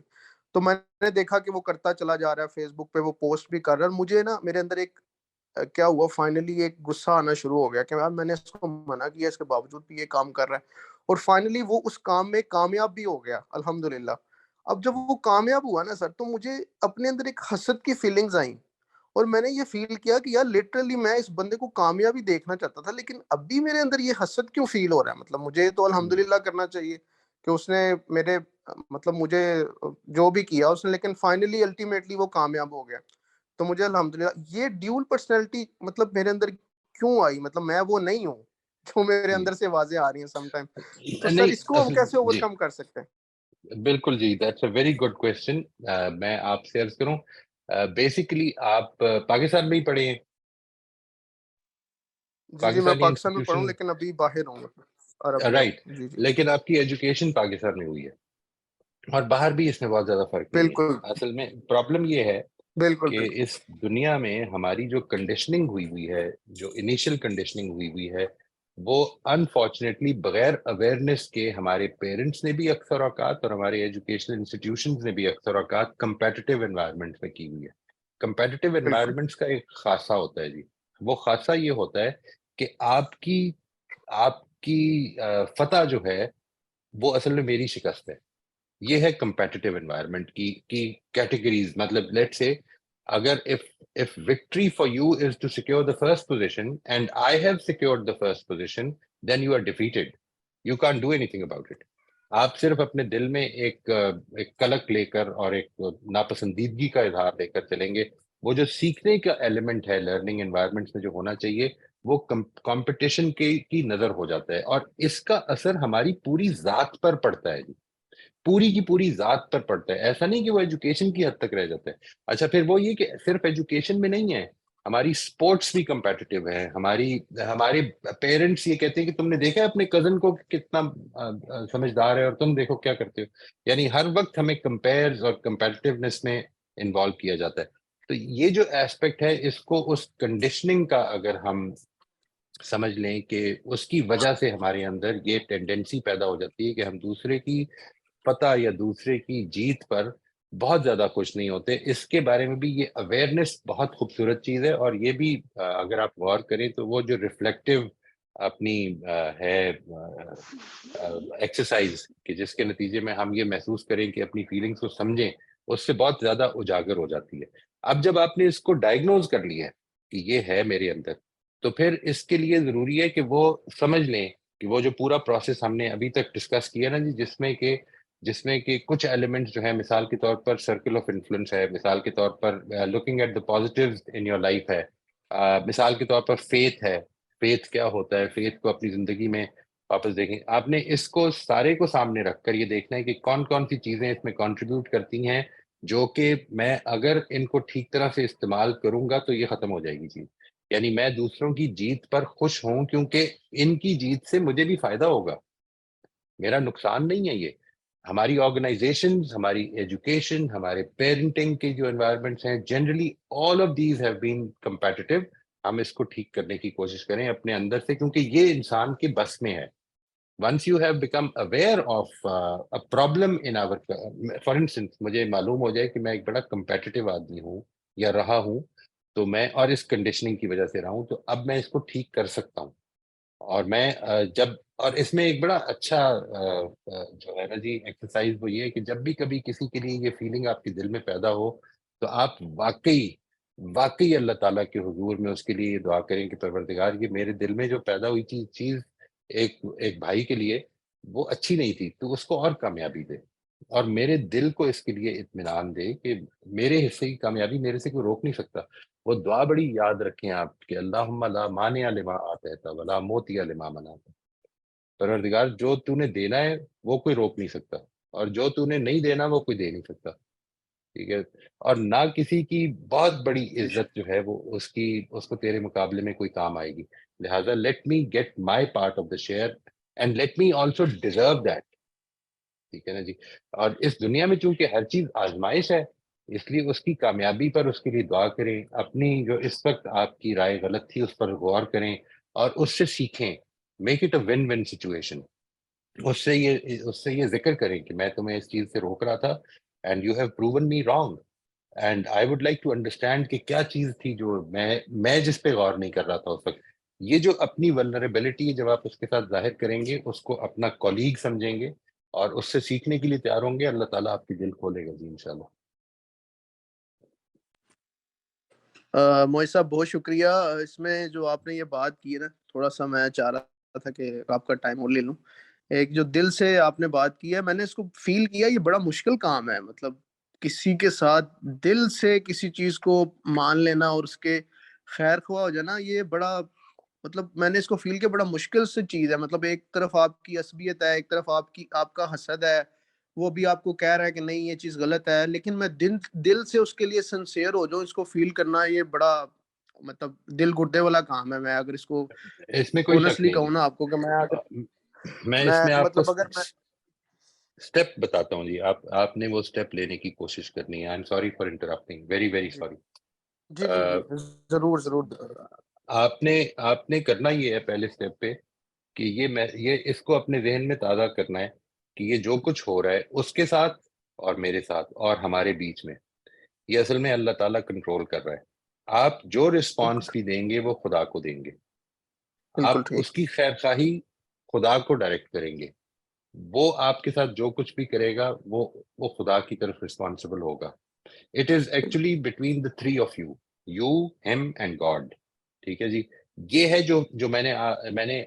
تو میں نے دیکھا کہ وہ کرتا چلا جا رہا ہے, فیس بک پہ وہ پوسٹ بھی کر رہا ہے, اور مجھے نا میرے اندر ایک کیا ہوا, فائنلی ایک غصہ آنا شروع ہو گیا کہ یار میں نے اس کو منع کیا, اس کے باوجود بھی یہ کام کر رہا ہے. اور فائنلی وہ اس کام میں کامیاب بھی ہو گیا الحمدللہ. اب جب وہ کامیاب ہوا نا سر, تو مجھے اپنے اندر ایک حسد کی فیلنگز آئیں, اور میں نے یہ فیل کیا کہ یار لٹرلی میں اس بندے کو کامیابی دیکھنا چاہتا تھا, لیکن اب بھی میرے اندر یہ حسد کیوں فیل ہو رہا ہے. مطلب مجھے تو الحمدللہ کرنا چاہیے کہ اس نے میرے مطلب مجھے جو بھی کیا اس نے, لیکن فائنلی الٹیمیٹلی وہ کامیاب ہو گیا. تو مجھے الحمدللہ یہ ڈیول پرسنالٹی مطلب میرے اندر کیوں آئی, مطلب میں وہ نہیں ہوں, جو میرے جی اندر سے آوازیں آ رہی ہیں سم ٹائم. تو سر نہیں اس کو ہم اصل کیسے اوور جی کم کر سکتے ہیں؟ بالکل جی that's a very good question. میں آپ سے عرض کروں بیسیکلی آپ پاکستان میں ہی پڑھے ہیں, جی جی میں پاکستانی پاکستان میں پڑھوں انسٹیٹیوشن لیکن ابھی باہر ہوں عرب میں. رائٹ, جی جی لیکن آپ کی ایجوکیشن پاکستان میں ہوئی ہے, اور باہر بھی اس میں بہت زیادہ فرق نہیں ہے. بالکل اصل میں پرابلم یہ ہے بالکل کہ بالکل اس دنیا میں ہماری جو کنڈیشننگ ہوئی ہوئی ہے, جو انیشل کنڈیشننگ ہوئی ہوئی ہے, وہ انفارچونیٹلی بغیر اویئرنیس کے ہمارے پیرنٹس نے بھی اکثر اوقات اور ہمارے ایجوکیشنل انسٹیٹیوشنز نے بھی اکثر اوقات کمپیٹیٹیو انوائرمنٹ میں کی ہوئی ہے. کمپیٹیٹیو بالکل انوائرمنٹس کا ایک خاصہ ہوتا ہے جی, وہ خاصہ یہ ہوتا ہے کہ آپ کی فتح جو ہے وہ اصل میں میری شکست ہے. یہ ہے کمپیٹیٹیو انوائرمنٹ کی کیٹیگریز. مطلب لیٹ سے اگر if victory for you is to secure the first position and I have secured the first position, then you are defeated. You can't do anything about it. آپ صرف اپنے دل میں ایک کلک لے کر اور ایک ناپسندیدگی کا اظہار لے کر چلیں گے. وہ جو سیکھنے کا ایلیمنٹ ہے لرننگ انوائرمنٹس میں جو ہونا چاہیے, وہ کمپٹیشن کی نظر ہو جاتا ہے, اور اس کا اثر ہماری پوری ذات پر پڑتا ہے جی, پوری کی پوری ذات پر پڑتا ہے. ایسا نہیں کہ وہ ایجوکیشن کی حد تک رہ جاتا ہے. اچھا پھر وہ یہ کہ صرف ایجوکیشن میں نہیں ہے, ہماری سپورٹس بھی کمپیٹیٹیو ہے. ہمارے پیرنٹس یہ کہتے ہیں کہ تم نے دیکھا ہے اپنے کزن کو کتنا سمجھدار ہے اور تم دیکھو کیا کرتے ہو. یعنی ہر وقت ہمیں کمپیئرز اور کمپیٹیونیس میں انوالو کیا جاتا ہے. تو یہ جو ایسپیکٹ ہے, اس کو اس کنڈیشننگ کا اگر ہم سمجھ لیں کہ اس کی وجہ سے ہمارے اندر یہ ٹینڈنسی پیدا ہو جاتی ہے کہ ہم دوسرے کی فتح یا دوسرے کی جیت پر بہت زیادہ خوش نہیں ہوتے. اس کے بارے میں بھی یہ اویئرنیس بہت خوبصورت چیز ہے, اور یہ بھی اگر آپ غور کریں تو وہ جو ریفلیکٹیو اپنی ہے ایکسرسائز کہ جس کے نتیجے میں ہم یہ محسوس کریں کہ اپنی فیلنگس کو سمجھیں, اس سے بہت زیادہ اجاگر ہو جاتی ہے. اب جب آپ نے اس کو ڈائگنوز کر لیا ہے کہ یہ ہے میرے اندر, تو پھر اس کے لیے ضروری ہے کہ وہ سمجھ لیں کہ وہ جو پورا پروسیس ہم نے ابھی تک ڈسکس کیا نا جی, جس میں کہ کچھ ایلیمنٹس جو ہیں, مثال کے طور پر سرکل آف انفلوئنس ہے, مثال کے طور پر looking at the positives in your life ہے, مثال کے طور پر فیتھ ہے. فیتھ کیا ہوتا ہے, فیتھ کو اپنی زندگی میں واپس دیکھیں. آپ نے اس کو سارے کو سامنے رکھ کر یہ دیکھنا ہے کہ کون کون سی چیزیں اس میں کنٹریبیوٹ کرتی ہیں, جو کہ میں اگر ان کو ٹھیک طرح سے استعمال کروں گا تو یہ ختم ہو جائے گی چیز. یعنی میں دوسروں کی جیت پر خوش ہوں کیونکہ ان کی جیت سے مجھے بھی فائدہ ہوگا, میرا نقصان نہیں ہے. یہ ہماری آرگنائزیشنز, ہماری ایجوکیشن, ہمارے پیرنٹنگ کے جو انوائرمنٹس ہیں, generally all of these have been competitive. ہم اس کو ٹھیک کرنے کی کوشش کریں اپنے اندر سے, کیونکہ یہ انسان کے بس میں ہے. Once you have become aware of a problem in our, for instance مجھے معلوم ہو جائے کہ میں ایک بڑا کمپیٹیٹیو آدمی ہوں یا رہا ہوں, تو میں اور اس کنڈیشننگ کی وجہ سے رہا ہوں, تو اب میں اس کو ٹھیک کر سکتا ہوں. اور میں اور اس میں ایک بڑا اچھا جو ہے نا جی ایکسرسائز وہ یہ ہے کہ جب بھی کبھی کسی کے لیے یہ فیلنگ آپ کے دل میں پیدا ہو, تو آپ واقعی اللہ تعالیٰ کے حضور میں اس کے لیے یہ دعا کریں کہ پروردگار, یہ میرے دل میں جو پیدا ہوئی تھی چیز ایک بھائی کے لیے وہ اچھی نہیں تھی, تو اس کو اور کامیابی دے, اور میرے دل کو اس کے لیے اطمینان دے کہ میرے حصے کی کامیابی میرے سے کوئی روک نہیں سکتا. وہ دعا بڑی یاد رکھیں آپ کہ اللہم لا مانع لما آتیت ولا موتی لما منعت. پروردگار جو تو نے دینا ہے وہ کوئی روک نہیں سکتا, اور جو تو نے نہیں دینا وہ کوئی دے نہیں سکتا. ٹھیک ہے, اور نہ کسی کی بہت بڑی عزت جو ہے وہ اس کو تیرے مقابلے میں کوئی کام آئے گی. لہٰذا let me get my part of the share and let me also deserve that. ٹھیک ہے نا جی. اور اس دنیا میں چونکہ ہر چیز آزمائش ہے, اس لیے اس کی کامیابی پر اس کے لیے دعا کریں. اپنی جو اس وقت آپ کی رائے غلط تھی اس پر غور کریں اور اس سے سیکھیں. Make it a one one situation. اس سے یہ ذکر کریں کہ میں تمہیں اس چیز سے روک رہا تھا and you have proven me wrong, and I would like to understand کہ کیا چیز تھی جو میں جس پہ غور نہیں کر رہا تھا اس وقت. یہ جو اپنی ولنریبلٹی جب آپ اس کے ساتھ ظاہر کریں گے, اس کو اپنا کولیگ سمجھیں گے اور اس سے سیکھنے کے لیے تیار ہوں گے, اللہ تعالیٰ آپ کے دل کھولے گا جی انشاءاللہ. موئی صاحب بہت شکریہ. اس میں جو آپ نے یہ بات کی ہے نا, تھوڑا سا میں چاہ رہا تھا کہ آپ کا ٹائم اور لے لوں. ایک جو دل سے آپ نے بات کی ہے, میں نے اس کو فیل کیا, یہ بڑا مشکل کام ہے. مطلب کسی کے ساتھ دل سے کسی چیز کو مان لینا اور اس کے خیر خواہ ہو جانا, یہ بڑا مطلب میں نے اس کو فیل کیا بڑا مشکل سے چیز ہے. مطلب ایک طرف آپ کی عصبیت ہے, ایک طرف آپ کا حسد ہے, وہ بھی آپ کو کہہ رہا ہے کہ نہیں یہ چیز غلط ہے, لیکن میں دل سے اس کے لیے سنسیئر ہو جاؤں, اس کو فیل کرنا یہ بڑا مطلب دل گردے والا کام ہے. میں اگر اس کو اس میں کوئی شک اونسٹلی نہیں کہوں نا آپ کو کہ میں میں اس میں آپ کو مطلب اگر میں اسٹیپ بتاتا ہوں جی. آپ نے وہ اسٹیپ لینے کی کوشش کرنی ہے. I'm sorry for interrupting, very very sorry. جی جی جی ضرور آپ نے کرنا یہ ہے پہلے اسٹیپ پہ کہ یہ اس کو اپنے ذہن میں تازہ کرنا ہے کہ یہ جو کچھ ہو رہا ہے اس کے ساتھ اور میرے ساتھ اور ہمارے بیچ میں, یہ اصل میں اللہ تعالیٰ کنٹرول کر رہا ہے. آپ جو رسپانس بھی دیں گے وہ خدا کو دیں گے. بالکل آپ ٹھیک. اس کی خیر خواہی خدا کو ڈائریکٹ کریں گے. وہ آپ کے ساتھ جو کچھ بھی کرے گا وہ خدا کی طرف رسپانسبل ہوگا. It is actually between the three of you ہم اینڈ گاڈ. ٹھیک ہے جی. یہ ہے جو میں نے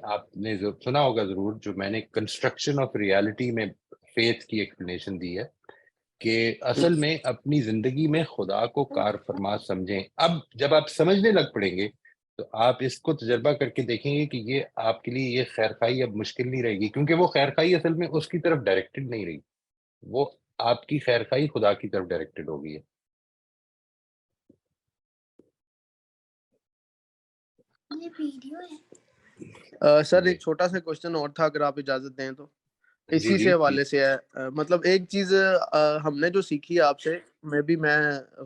آپ نے سنا ہوگا ضرور, جو میں نے کنسٹرکشن آف ریالٹی میں فیتھ کی ایکسپلینیشن دی ہے کہ اصل میں اپنی زندگی میں خدا کو کار فرما سمجھیں. اب جب آپ سمجھنے لگ پڑیں گے تو آپ اس کو تجربہ کر کے دیکھیں گے کہ یہ آپ کے لیے یہ خیر خواہی اب مشکل نہیں رہے گی, کیونکہ وہ خیر خواہی اصل میں اس کی طرف ڈائریکٹڈ نہیں رہی, وہ آپ کی خیر خواہی خدا کی طرف ڈائریکٹڈ ہو گئی ہے. سر جی ایک چھوٹا سا کوشچن اور تھا اگر آپ اجازت دیں تو, جی اسی جی سے حوالے سے ہے. مطلب ایک چیز ہم نے جو سیکھی آپ سے, میں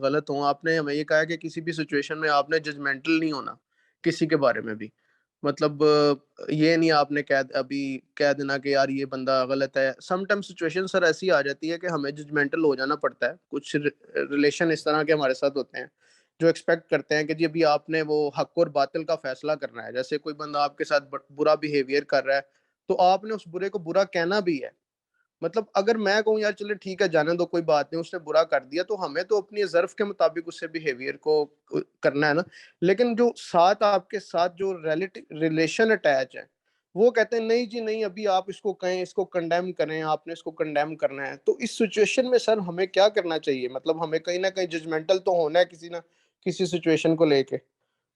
غلط ہوں, آپ نے ہمیں یہ کہا کہ کسی بھی سچویشن میں آپ نے ججمنٹل نہیں ہونا کسی کے بارے میں بھی. مطلب یہ نہیں آپ نے ابھی کہہ دینا کہ یار یہ بندہ غلط ہے. سم ٹائم سچویشن سر ایسی آ جاتی ہے کہ ہمیں ججمنٹل ہو جانا پڑتا ہے. کچھ ریلیشن اس طرح کے ہمارے ساتھ ہوتے ہیں جو ایکسپیکٹ کرتے ہیں کہ جی ابھی آپ نے وہ حق اور باطل کا فیصلہ کرنا ہے. جیسے کوئی بندہ آپ کے ساتھ برا بیہیویئر کر رہا ہے تو آپ نے اس برے کو برا کہنا بھی ہے. مطلب اگر میں کہوں یار چلے ٹھیک ہے جانے دو کوئی بات نہیں, اس نے برا کر دیا, تو ہمیں تو اپنی ظرف کے مطابق اس سے بیہیویئر کو کرنا ہے نا. لیکن جو ساتھ آپ کے ساتھ جو ریلیشن اٹیچ ہے وہ کہتے ہیں نہیں جی نہیں, ابھی آپ اس کو کہیں, اس کو کنڈیم کریں, آپ نے اس کو کنڈیم کرنا ہے. تو اس سچویشن میں سر ہمیں کیا کرنا چاہیے؟ مطلب ہمیں کہیں نہ کہیں ججمنٹل تو ہونا ہے کسی نہ کسی سچویشن کو لے کے.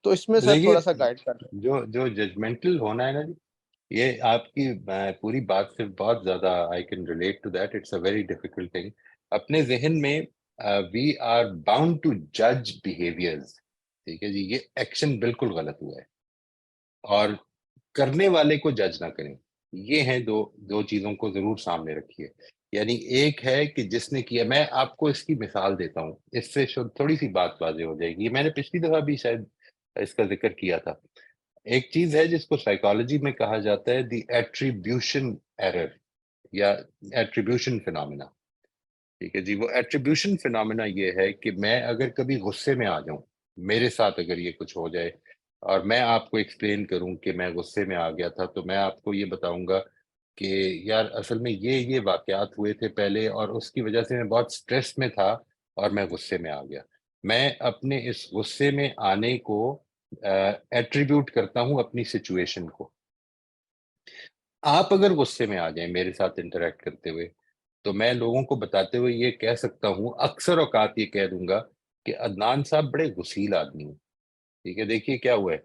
تو اس میں سر تھوڑا سا گائیڈ کر دیں. جو ججمنٹل ہونا ہے نا جی, یہ آپ کی پوری بات سے بہت زیادہ I can relate to that. It's a very difficult thing. اپنے ذہن میں وی آر باؤنڈ ٹو جج بیہیویئرز. ٹھیک ہے جی, یہ ایکشن بالکل غلط ہوا ہے, اور کرنے والے کو جج نہ کریں. یہ ہیں دو چیزوں کو ضرور سامنے رکھیے. یعنی ایک ہے کہ جس نے کیا, میں آپ کو اس کی مثال دیتا ہوں, اس سے تھوڑی سی بات واضح ہو جائے گی. میں نے پچھلی دفعہ بھی شاید اس کا ذکر کیا تھا. ایک چیز ہے جس کو سائیکالوجی میں کہا جاتا ہے دی ایٹریبیوشن ایرر یا ایٹریبیوشن فینومینا. ٹھیک ہے جی. وہ ایٹریبیوشن فینومینا یہ ہے کہ میں اگر کبھی غصے میں آ جاؤں, میرے ساتھ اگر یہ کچھ ہو جائے اور میں آپ کو ایکسپلین کروں کہ میں غصے میں آ گیا تھا, تو میں آپ کو یہ بتاؤں گا کہ یار اصل میں یہ واقعات ہوئے تھے پہلے, اور اس کی وجہ سے میں بہت سٹریس میں تھا اور میں غصے میں آ گیا. میں اپنے اس غصے میں آنے کو ایٹریبیوٹ کرتا ہوں اپنی سچویشن کو. آپ اگر غصے میں آ جائیں میرے ساتھ انٹریکٹ کرتے ہوئے, تو میں لوگوں کو بتاتے ہوئے یہ کہہ سکتا ہوں, اکثر اوقات یہ کہہ دوں گا کہ عدنان صاحب بڑے غسیل آدمی ہیں. ٹھیک ہے, دیکھیے کیا ہوا ہے,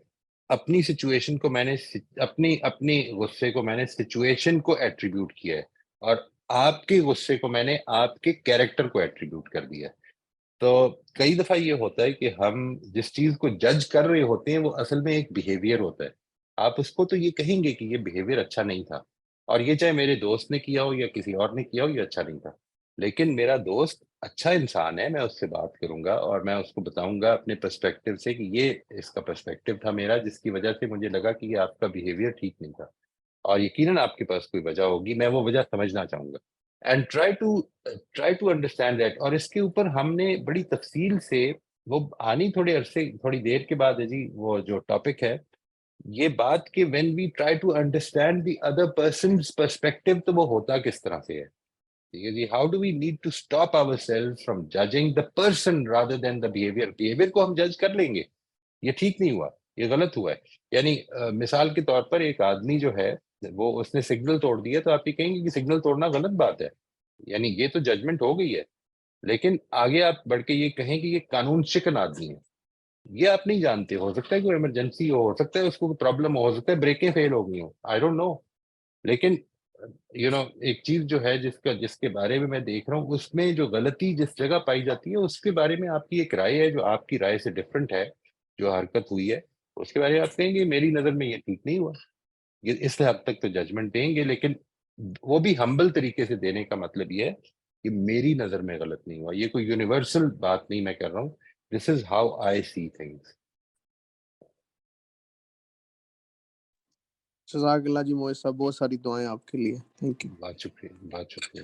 اپنی سچویشن کو میں نے اپنی غصے کو میں نے سچویشن کو ایٹریبیوٹ کیا ہے, اور آپ کے غصے کو میں نے آپ کے کیریکٹر کو ایٹریبیوٹ کر دیا ہے. تو کئی دفعہ یہ ہوتا ہے کہ ہم جس چیز کو جج کر رہے ہوتے ہیں وہ اصل میں ایک بیہیویئر ہوتا ہے. آپ اس کو تو یہ کہیں گے کہ یہ بیہیویئر اچھا نہیں تھا, اور یہ چاہے میرے دوست نے کیا ہو یا کسی اور نے کیا ہو, یہ اچھا نہیں تھا. لیکن میرا دوست اچھا انسان ہے, میں اس سے بات کروں گا اور میں اس کو بتاؤں گا اپنے پرسپیکٹیو سے کہ یہ اس کا پرسپیکٹیو تھا میرا, جس کی وجہ سے مجھے لگا کہ یہ آپ کا بیہیویئر ٹھیک نہیں تھا, اور یقیناً آپ کے پاس کوئی وجہ ہوگی, میں وہ وجہ سمجھنا چاہوں گا. And try to understand that. اور اس کے اوپر ہم نے بڑی تفصیل سے, وہ آنی تھوڑی دیر کے بعد ہے جی, وہ جو ٹاپک ہے یہ بات کہ when we try to understand the other person's perspective, تو وہ ہوتا کس طرح سے ہے. ٹھیک ہے جی. how do we need to stop ourselves from judging the person rather than the behavior. behavior کو ہم جج کر لیں گے, یہ ٹھیک نہیں ہوا, یہ غلط ہوا ہے. یعنی مثال کے طور پر ایک آدمی جو ہے وہ اس نے سگنل توڑ دیا, تو آپ یہ کہیں گے کہ سگنل توڑنا غلط بات ہے, یعنی یہ تو ججمنٹ ہو گئی ہے. لیکن آگے آپ بڑھ کے یہ کہیں کہ یہ قانون شکن آدمی ہے, یہ آپ نہیں جانتے, ہو سکتا ہے کوئی ایمرجنسی ہو سکتا ہے اس کو پرابلم ہو سکتا ہے بریکیں فیل ہو گئی ہوں, آئی ڈونٹ نو. لیکن ایک چیز جو ہے جس کے بارے میں دیکھ رہا ہوں, اس میں جو غلطی جس جگہ پائی جاتی ہے اس کے بارے میں آپ کی ایک رائے ہے جو آپ کی رائے سے ڈفرینٹ ہے, جو حرکت ہوئی ہے اس کے بارے میں آپ کہیں گے میری نظر میں یہ ٹھیک نہیں ہوا. یہ اس حد تک تو ججمنٹ دیں گے, لیکن وہ بھی ہمبل طریقے سے دینے کا مطلب یہ ہے کہ میری نظر میں غلط نہیں ہوا. یہ کوئی یونیورسل بات نہیں میں کر رہا ہوں, دس is how I see things. جزاک اللہ جی موئز صاحب, بہت ساری دعائیں آپ کے لیے. Thank you. بہت شکریہ.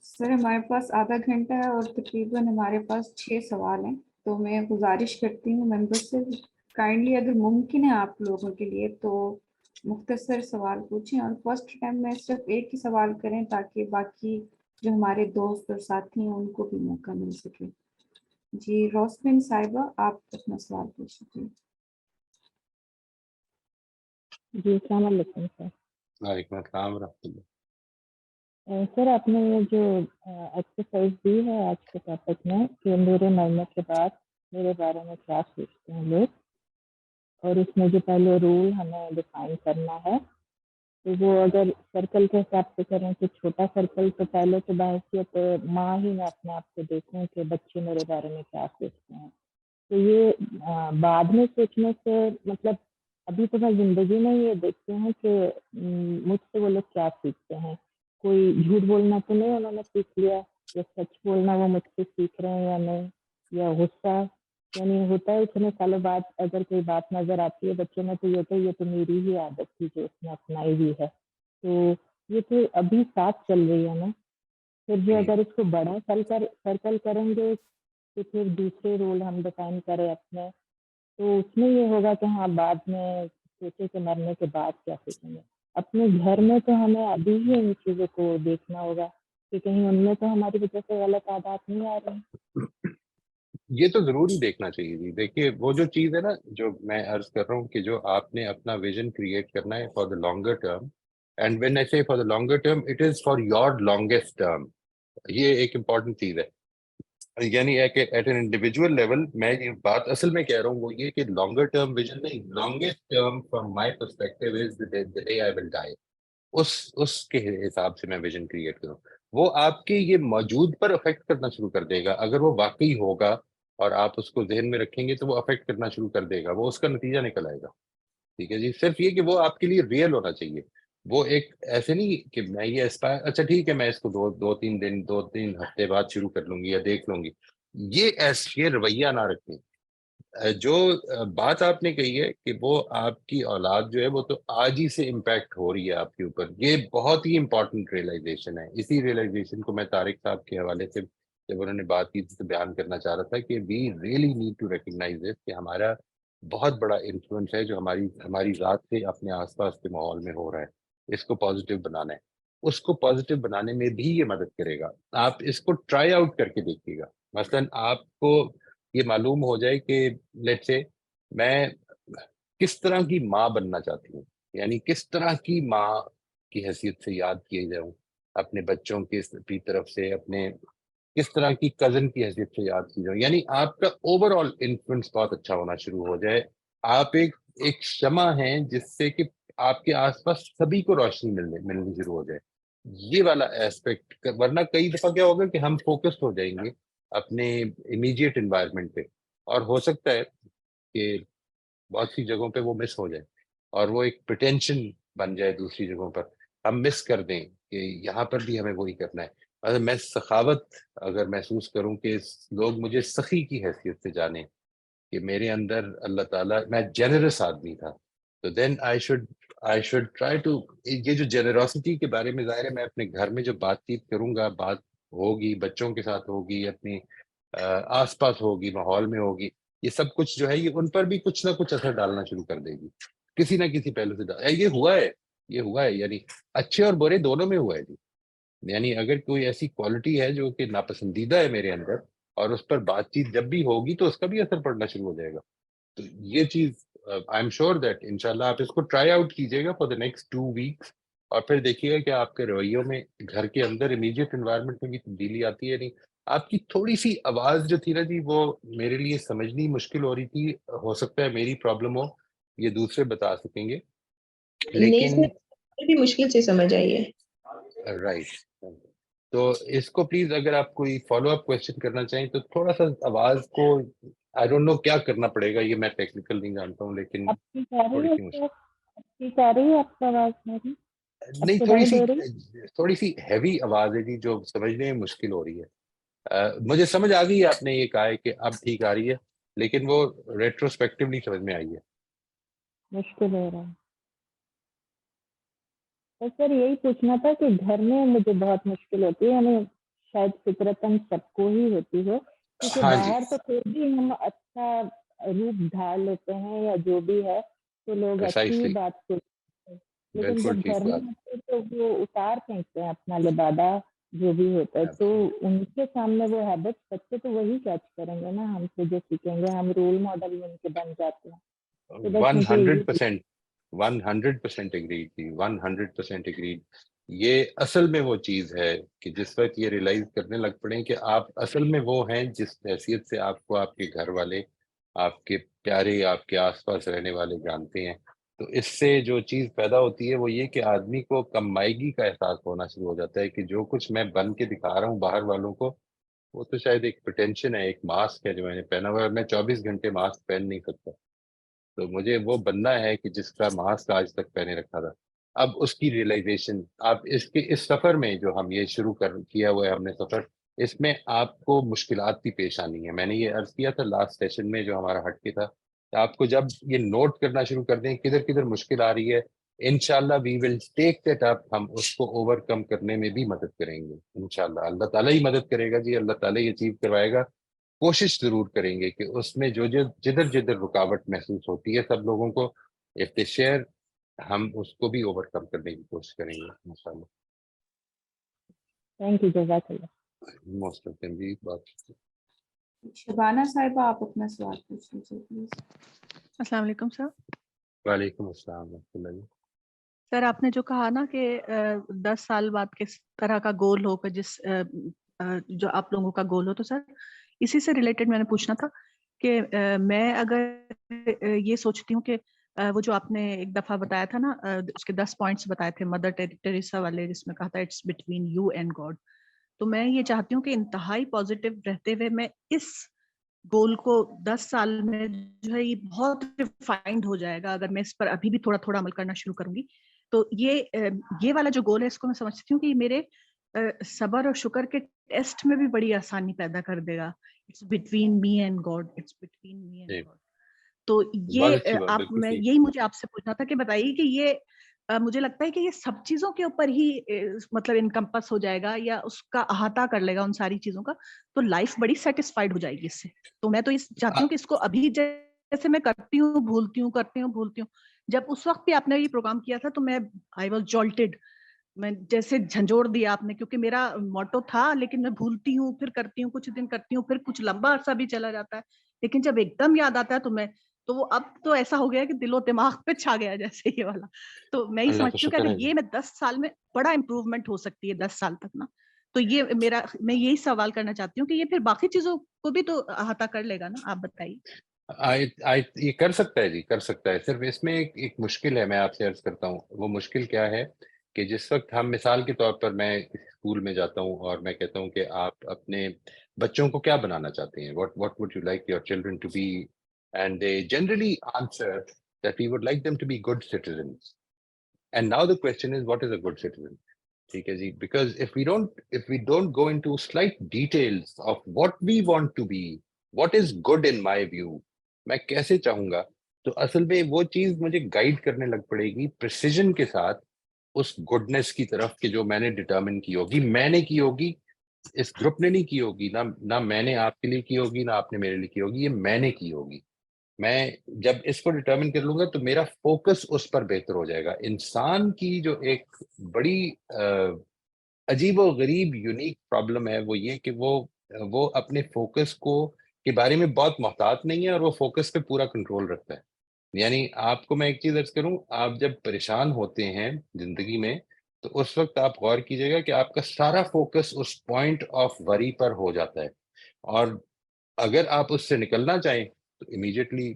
سر ہمارے پاس آدھا گھنٹہ ہے اور تقریباً ہمارے پاس 6 سوال ہیں, تو میں گزارش کرتی ہوں ممبر سے کائنڈلی اگر ممکن ہے آپ لوگوں کے لیے تو مختصر سوال پوچھیں, اور فرسٹ ٹائم میں صرف ایک ہی سوال کریں تاکہ باقی جو ہمارے دوست اور ساتھی ہیں ان کو بھی موقع مل سکے. جی روسمن صاحبہ آپ اپنا سوال پوچھ لیجیے. جی السلام علیکم سر. وعلیکم السلام ورحمۃ اللہ. سر آپ نے یہ جو ایکسرسائز دی ہے آج کے ٹاپک میں کہ میرے مرنے کے بعد میرے بارے میں کیا سوچتے ہیں لوگ, اور اس میں جو پہلے رول ہمیں ڈیفائن کرنا ہے تو وہ اگر سرکل کے حساب سے کریں تو چھوٹا سرکل تو پہلے تو بحیثیت ماں ہی میں اپنے آپ کو دیکھوں کہ بچے میرے بارے میں کیا سوچتے ہیں. تو یہ بعد میں سوچنے سے مطلب ابھی تو میں زندگی میں یہ دیکھتی ہوں کہ مجھ سے وہ لوگ کیا سیکھتے ہیں. کوئی جھوٹ بولنا تو نہیں انہوں نے سیکھ لیا, یا سچ بولنا وہ مجھ سے سیکھ رہے ہیں یا نہیں, یا غصہ یعنی ہوتا ہے اتنے سالوں بعد اگر کوئی بات نظر آتی ہے بچوں میں تو یہ ہوتا ہے یہ تو میری ہی عادت تھی جو اس نے اپنائی ہوئی ہے. تو یہ تو ابھی ساتھ چل رہی ہے نا, پھر جو اگر اس کو بڑا سرکل کریں گے تو پھر دوسرے رول ہم ڈیفائن کریں اپنے, تو اس میں یہ ہوگا کہ ہاں بعد میں سوچے کہ مرنے کے بعد کیا سوچیں گے. اپنے گھر میں تو ہمیں ابھی ہی ان چیزوں کو دیکھنا ہوگا کہ کہیں ان میں تو ہماری وجہ سے غلط عادات نہیں آ رہی ہیں. یہ تو ضرور ہی دیکھنا چاہیے جی. دیکھیے وہ جو چیز ہے نا جو میں عرض کر رہا ہوں کہ جو آپ نے اپنا ویژن کریٹ کرنا ہے for the longer term, and when I say for the longer term it is for your longest term. یہ ایک امپورٹنٹ چیز ہے. یعنی ایٹ این انڈیویجول لیول میں یہ بات اصل میں کہہ رہا ہوں وہ یہ کہ لانگر ٹرم ویژن نہیں, longest term from my perspective is the day I will die. اس کے حساب سے میں ویژن کریٹ کروں. وہ آپ کے یہ موجود پر افیکٹ کرنا شروع کر دے گا. اگر وہ واقعی ہوگا اور آپ اس کو ذہن میں رکھیں گے تو وہ افیکٹ کرنا شروع کر دے گا, وہ اس کا نتیجہ نکل آئے گا. ٹھیک ہے جی. صرف یہ کہ وہ آپ کے لیے ریئل ہونا چاہیے. وہ ایک ایسے نہیں کہ میں یہ اچھا ٹھیک ہے میں اس کو دو تین ہفتے بعد شروع کر لوں گی یا دیکھ لوں گی, یہ رویہ نہ رکھیں. جو بات آپ نے کہی ہے کہ وہ آپ کی اولاد جو ہے وہ تو آج ہی سے امپیکٹ ہو رہی ہے آپ کے اوپر, یہ بہت ہی امپورٹنٹ ریئلائزیشن ہے. اسی ریئلائزیشن کو میں طارق صاحب کے حوالے سے جب انہوں نے بات کی تو بیان کرنا چاہ رہا تھا کہ we really need to recognise it کہ ہمارا بہت بڑا انفلوئنس ہے جو ہماری ذات سے اپنے آس پاس کے ماحول میں ہو رہا ہے. اس کو پازیٹیو بنانا ہے. اس کو پازیٹیو بنانے میں بھی یہ مدد کرے گا. آپ اس کو ٹرائی آؤٹ کر کے دیکھیے گا. مثلاً آپ کو یہ معلوم ہو جائے کہ لیٹ سے میں کس طرح کی ماں بننا چاہتی ہوں, یعنی کس طرح کی ماں کی حیثیت سے یاد کیے جاؤں اپنے بچوں کی طرف سے, اپنے کس طرح کی کزن کی حیثیت سے یاد کی جاؤں, یعنی آپ کا اوور آل انفلوئنس بہت اچھا ہونا شروع ہو جائے. آپ ایک شمع ہیں جس سے کہ آپ کے آس پاس سبھی کو روشنی ملنی شروع ہو جائے. یہ والا ایسپیکٹ, ورنہ کئی دفعہ کیا ہوگا کہ ہم فوکسڈ ہو جائیں گے اپنے امیجیٹ انوائرمنٹ پہ, اور ہو سکتا ہے کہ بہت سی جگہوں پہ وہ مس ہو جائے اور وہ ایک پریٹینشن بن جائے دوسری جگہوں پر. ہم مس کر دیں کہ یہاں پر بھی ہمیں وہی کرنا ہے. اگر میں سخاوت اگر محسوس کروں کہ لوگ مجھے سخی کی حیثیت سے جانیں کہ میرے اندر اللہ تعالیٰ, میں جنرس آدمی تھا, تو دین آئی شوڈ ٹرائی ٹو, یہ جو جنراسٹی کے بارے میں ظاہر ہے میں اپنے گھر میں جو بات چیت کروں گا, بات ہوگی بچوں کے ساتھ ہوگی, اپنی آس پاس ہوگی, ماحول میں ہوگی, یہ سب کچھ جو ہے یہ ان پر بھی کچھ نہ کچھ اثر ڈالنا شروع کر دے گی کسی نہ کسی پہلو سے. یہ ہوا ہے یعنی اچھے اور برے دونوں میں ہوا ہے جی. یعنی اگر کوئی ایسی کوالٹی ہے جو کہ ناپسندیدہ ہے میرے اندر اور اس پر بات چیت جب بھی ہوگی تو اس کا بھی اثر پڑنا شروع ہو جائے گا. تو یہ چیز آئی ایم شیور دیٹ انشاءاللہ آپ اس کو ٹرائی آؤٹ کیجیے گا فار دا نیکسٹ 2 weeks, اور پھر دیکھیے گا کہ آپ کے رویوں میں گھر کے اندر امیجیٹ انوائرمنٹ میں بھی تبدیلی آتی ہے. نہیں آپ کی تھوڑی سی آواز جو تھی نا جی وہ میرے لیے سمجھنی مشکل ہو رہی تھی. ہو سکتا ہے میری پرابلم ہو, یہ دوسرے بتا سکیں گے, لیکن بھی مشکل سے سمجھ آئی ہے. رائٹ. تو اس کو پلیز اگر آپ کوئی فالو اپ کوشچن کرنا چاہیں تو تھوڑا سا آواز کو آئی ڈونٹ نو کیا کرنا پڑے گا, یہ میں ٹیکنیکل نہیں جانتا ہوں, لیکن اب ٹھیک آ تھوڑی رہی سی ہے مشکل. سر؟ ٹھیک آ رہی ہے آپ کی آواز میری؟ نہیں, سنائی دے رہی؟ تھوڑی سی ہیوی آواز ہے جی جو سمجھنے میں مشکل ہو رہی ہے. مجھے سمجھ آ گئی ہے آپ نے یہ کہا ہے کہ اب ٹھیک آ رہی ہے, لیکن وہ ریٹروسپیکٹولی سمجھ میں آئی ہے. مشکل ہو رہا ہے تو سر یہی پوچھنا تھا کہ گھر میں مجھے بہت مشکل ہوتی ہے, یعنی شاید فطرتاً سب کو ہی ہوتی ہو, کیونکہ ہاں جی, باہر تو پھر بھی ہم اچھا روپ ڈھال لیتے ہیں یا جو بھی ہے تو لوگ اچھی ہی پریسائسلی, بات کرتے ہیں, لیکن بالکل جب ٹھیک گھر میں بات. ہوتے تو وہ اتار پھینکتے ہیں اپنا لبادہ جو بھی ہوتا ہے, تو ان کے سامنے وہ ہیبٹ بچے تو وہی کیچ کریں گے نا, ہم سے جو سیکھیں گے, ہم رول ماڈل ان کے بن جاتے ہیں. تو بس مجھے یہی 100% 100% اگریڈ تھی, 100% اگریڈ. یہ اصل میں وہ چیز ہے کہ جس وقت یہ ریئلائز کرنے لگ پڑے کہ آپ اصل میں وہ ہیں جس حیثیت سے آپ کو آپ کے گھر والے, آپ کے پیارے, آپ کے آس پاس رہنے والے جانتے ہیں, تو اس سے جو چیز پیدا ہوتی ہے وہ یہ کہ آدمی کو کم مائگی کا احساس ہونا شروع ہو جاتا ہے کہ جو کچھ میں بن کے دکھا رہا ہوں باہر والوں کو, وہ تو شاید ایک پریٹینشن ہے, ایک ماسک ہے جو میں نے پہنا ہوا ہے. میں 24 گھنٹے ماسک پہن نہیں سکتا, تو مجھے وہ بننا ہے کہ جس کا ماسک آج تک پہنے رکھا تھا. اب اس کی ریئلائزیشن آپ اس سفر میں جو ہم یہ شروع کیا ہوا ہے ہم نے سفر, اس میں آپ کو مشکلات بھی پیش آنی ہے. میں نے یہ عرض کیا تھا لاسٹ سیشن میں جو ہمارا ہٹ کے تھا, کہ آپ کو جب یہ نوٹ کرنا شروع کر دیں کدھر کدھر مشکل آ رہی ہے, انشاءاللہ وی ول ٹیک دیٹ اپ, ہم اس کو اوور کم کرنے میں بھی مدد کریں گے انشاءاللہ. اللہ تعالیٰ ہی مدد کرے گا جی, اللہ تعالیٰ ہی اچیو کروائے گا. کوشش ضرور کریں گے کہ اس میں جو جدھر رکاوٹ محسوس ہوتی ہے سب لوگوں کو, اف دے شیئر, ہم اس کو بھی اوور کم کرنے کی کوشش کریں گے انشاءاللہ. تھینک یو, جزاک اللہ. موسٹ آف دم جی. بات شبانہ صاحبہ آپ اپنا سوال پوچھ لیجیے پلیز. السلام علیکم سر. وعلیکم السلام ورحمۃ اللہ. سر آپ نے جو کہا نا کہ 10 سال بعد کس طرح کا گول ہوگا, جس جو آپ لوگوں کا گول ہو, تو سر اسی سے ریلیٹڈ میں نے پوچھنا تھا کہ میں اگر یہ سوچتی ہوں کہ وہ جو آپ نے ایک دفعہ بتایا تھا نا, اس کے 10 پوائنٹس بتائے تھے مدر ٹیریسا والے, جس میں کہا تھا it's between you and God, تو میں یہ چاہتی ہوں کہ انتہائی پازیٹیو رہتے ہوئے میں اس گول کو 10 سال میں جو ہے یہ بہت ریفائنڈ ہو جائے گا اگر میں اس پر ابھی بھی تھوڑا تھوڑا عمل کرنا شروع کروں گی. تو یہ والا جو گول ہے اس کو میں سمجھتی ہوں کہ یہ میرے صبر اور شکر کے ٹیسٹ میں بھی بڑی آسانی پیدا کر دے گا. It's between me and God, it's between me and God. تو یہ آپ, میں یہی مجھے آپ سے پوچھنا تھا کہ بتائیے کہ یہ مجھے لگتا ہے کہ یہ سب چیزوں کے اوپر ہی مطلب انکمپس ہو جائے گا یا اس کا احاطہ کر لے گا ان ساری چیزوں کا, تو لائف بڑی سیٹسفائیڈ ہو جائے گی اس سے. تو میں تو اس چاہتی ہوں کہ اس کو ابھی جیسے میں کرتی ہوں بھولتی ہوں, جب اس وقت بھی آپ نے یہ پروگرام کیا تھا تو میں آئی واز جالٹڈ, میں جیسے جھنجھوڑ دیا آپ نے, کیونکہ میرا موٹو تھا, لیکن میں بھولتی ہوں, پھر کرتی ہوں, کچھ دن کرتی ہوں, پھر کچھ لمبا عرصہ بھی چلا جاتا ہے, لیکن جب ایک دم یاد آتا ہے تو وہ اب تو ایسا ہو گیا کہ دل و دماغ پہ چھا گیا جیسے یہ والا. تو میں یہ سمجھتی ہوں کہ اگر یہ میں 10 سال میں بڑا امپروومنٹ ہو سکتی ہے 10 سال تک نا, تو یہ میں یہی سوال کرنا چاہتی ہوں کہ یہ پھر باقی چیزوں کو بھی تو احاطہ کر لے گا نا, آپ بتائیے. یہ کر سکتا ہے جی, کر سکتا ہے. صرف اس میں ایک مشکل ہے, میں آپ سے عرض کرتا ہوں وہ مشکل کیا ہے, کہ جس وقت ہم مثال کے طور پر میں اسکول میں جاتا ہوں اور میں کہتا ہوں کہ آپ اپنے بچوں کو کیا بنانا چاہتے ہیں, what would you like your children to be, and they generally answer that we would like them to be good citizens. And now the question is, what is a good citizen? ٹھیک ہے جی, because if we don't go into slight details of what we want to be, what is good in my view, میں کیسے چاہوں گا, تو اصل میں وہ چیز مجھے گائیڈ کرنے لگ پڑے گی پریسیجن کے ساتھ اس گڈنس کی طرف کہ جو میں نے ڈٹرمن کی ہوگی, میں نے کی ہوگی, اس گروپ نے نہیں کی ہوگی, نہ میں نے آپ کے لیے کی ہوگی, نہ آپ نے میرے لیے کی ہوگی, یہ میں نے کی ہوگی. میں جب اس کو ڈٹرمن کر لوں گا تو میرا فوکس اس پر بہتر ہو جائے گا. انسان کی جو ایک بڑی عجیب و غریب یونیک پرابلم ہے وہ یہ کہ وہ اپنے فوکس کے بارے میں بہت محتاط نہیں ہے, اور وہ فوکس پہ پورا کنٹرول رکھتا ہے. یعنی آپ کو میں ایک چیز عرض کروں, آپ جب پریشان ہوتے ہیں زندگی میں تو اس وقت آپ غور کیجیے گا کہ آپ کا سارا فوکس اس پوائنٹ آف وری پر ہو جاتا ہے. اور اگر آپ اس سے نکلنا چاہیں تو امیڈیٹلی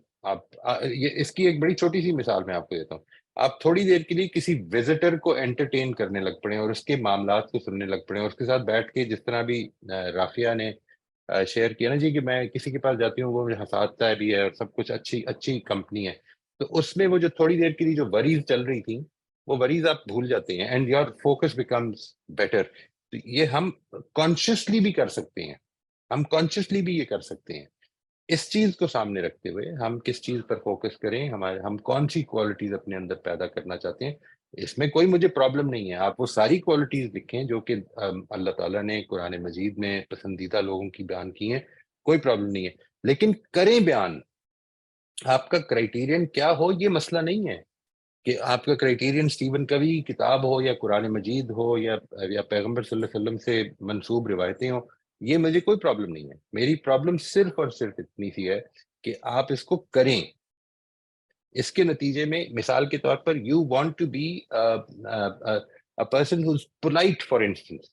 یہ اس کی ایک بڑی چھوٹی سی مثال میں آپ کو دیتا ہوں. آپ تھوڑی دیر کے لیے کسی وزٹر کو انٹرٹین کرنے لگ پڑے اور اس کے معاملات کو سننے لگ پڑے اور اس کے ساتھ بیٹھ کے, جس طرح بھی رافیہ نے شیئر کیا نا جی, کہ میں کسی کے پاس جاتی ہوں وہ مجھے ہنساتا بھی ہے اور سب کچھ اچھی کمپنی ہے, تو اس میں وہ جو تھوڑی دیر کے لیے جو وریز چل رہی تھیں وہ وریز آپ بھول جاتے ہیں and your focus becomes better. تو یہ ہم کانشیسلی بھی کر سکتے ہیں, ہم کانشیسلی بھی یہ کر سکتے ہیں. اس چیز کو سامنے رکھتے ہوئے ہم کس چیز پر فوکس کریں, ہم کون سی کوالٹیز اپنے اندر پیدا کرنا چاہتے ہیں, اس میں کوئی مجھے پرابلم نہیں ہے. آپ وہ ساری کوالٹیز لکھیں جو کہ اللہ تعالیٰ نے قرآن مجید میں پسندیدہ لوگوں کی بیان کی ہیں, کوئی پرابلم نہیں ہے, لیکن کریں بیان. آپ کا کرائیٹیرین کیا ہو یہ مسئلہ نہیں ہے کہ آپ کا کرائیٹیرین اسٹیون کوی کی کتاب ہو یا قرآن مجید ہو یا پیغمبر صلی اللہ علیہ وسلم سے منسوب روایتیں ہوں, یہ مجھے کوئی پرابلم نہیں ہے. میری پرابلم صرف اور صرف اتنی سی ہے کہ آپ اس کو کریں. اس کے نتیجے میں مثال کے طور پر you want to be a person who's polite, for instance.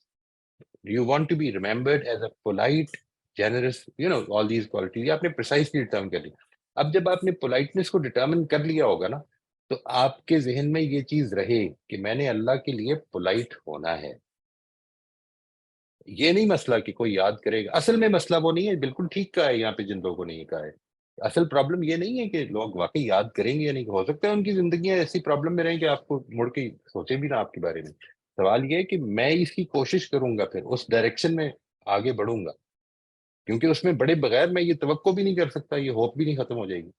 You want to be remembered as a polite, generous, all these qualities. یہ آپ نے precisely determine کر لی. اب جب آپ نے politeness کو determine کر لیا ہوگا نا, تو آپ کے ذہن میں یہ چیز رہے کہ میں نے اللہ کے لیے polite ہونا ہے. یہ نہیں مسئلہ کہ کوئی یاد کرے گا, اصل میں مسئلہ وہ نہیں ہے. بالکل ٹھیک کہا ہے یہاں پہ جن لوگوں نے یہ کہا ہے. اصل پرابلم یہ نہیں ہے کہ لوگ واقعی یاد کریں گے یا نہیں. ہو سکتا ہے ان کی زندگیاں ایسی پرابلم میں رہیں کہ آپ کو مڑ کے سوچے بھی نہ آپ کے بارے میں. سوال یہ ہے کہ میں اس کی کوشش کروں گا, پھر اس ڈائریکشن میں آگے بڑھوں گا, کیونکہ اس میں بڑے بغیر میں یہ توقع بھی نہیں کر سکتا, یہ ہوپ بھی نہیں ختم ہو جائے گی.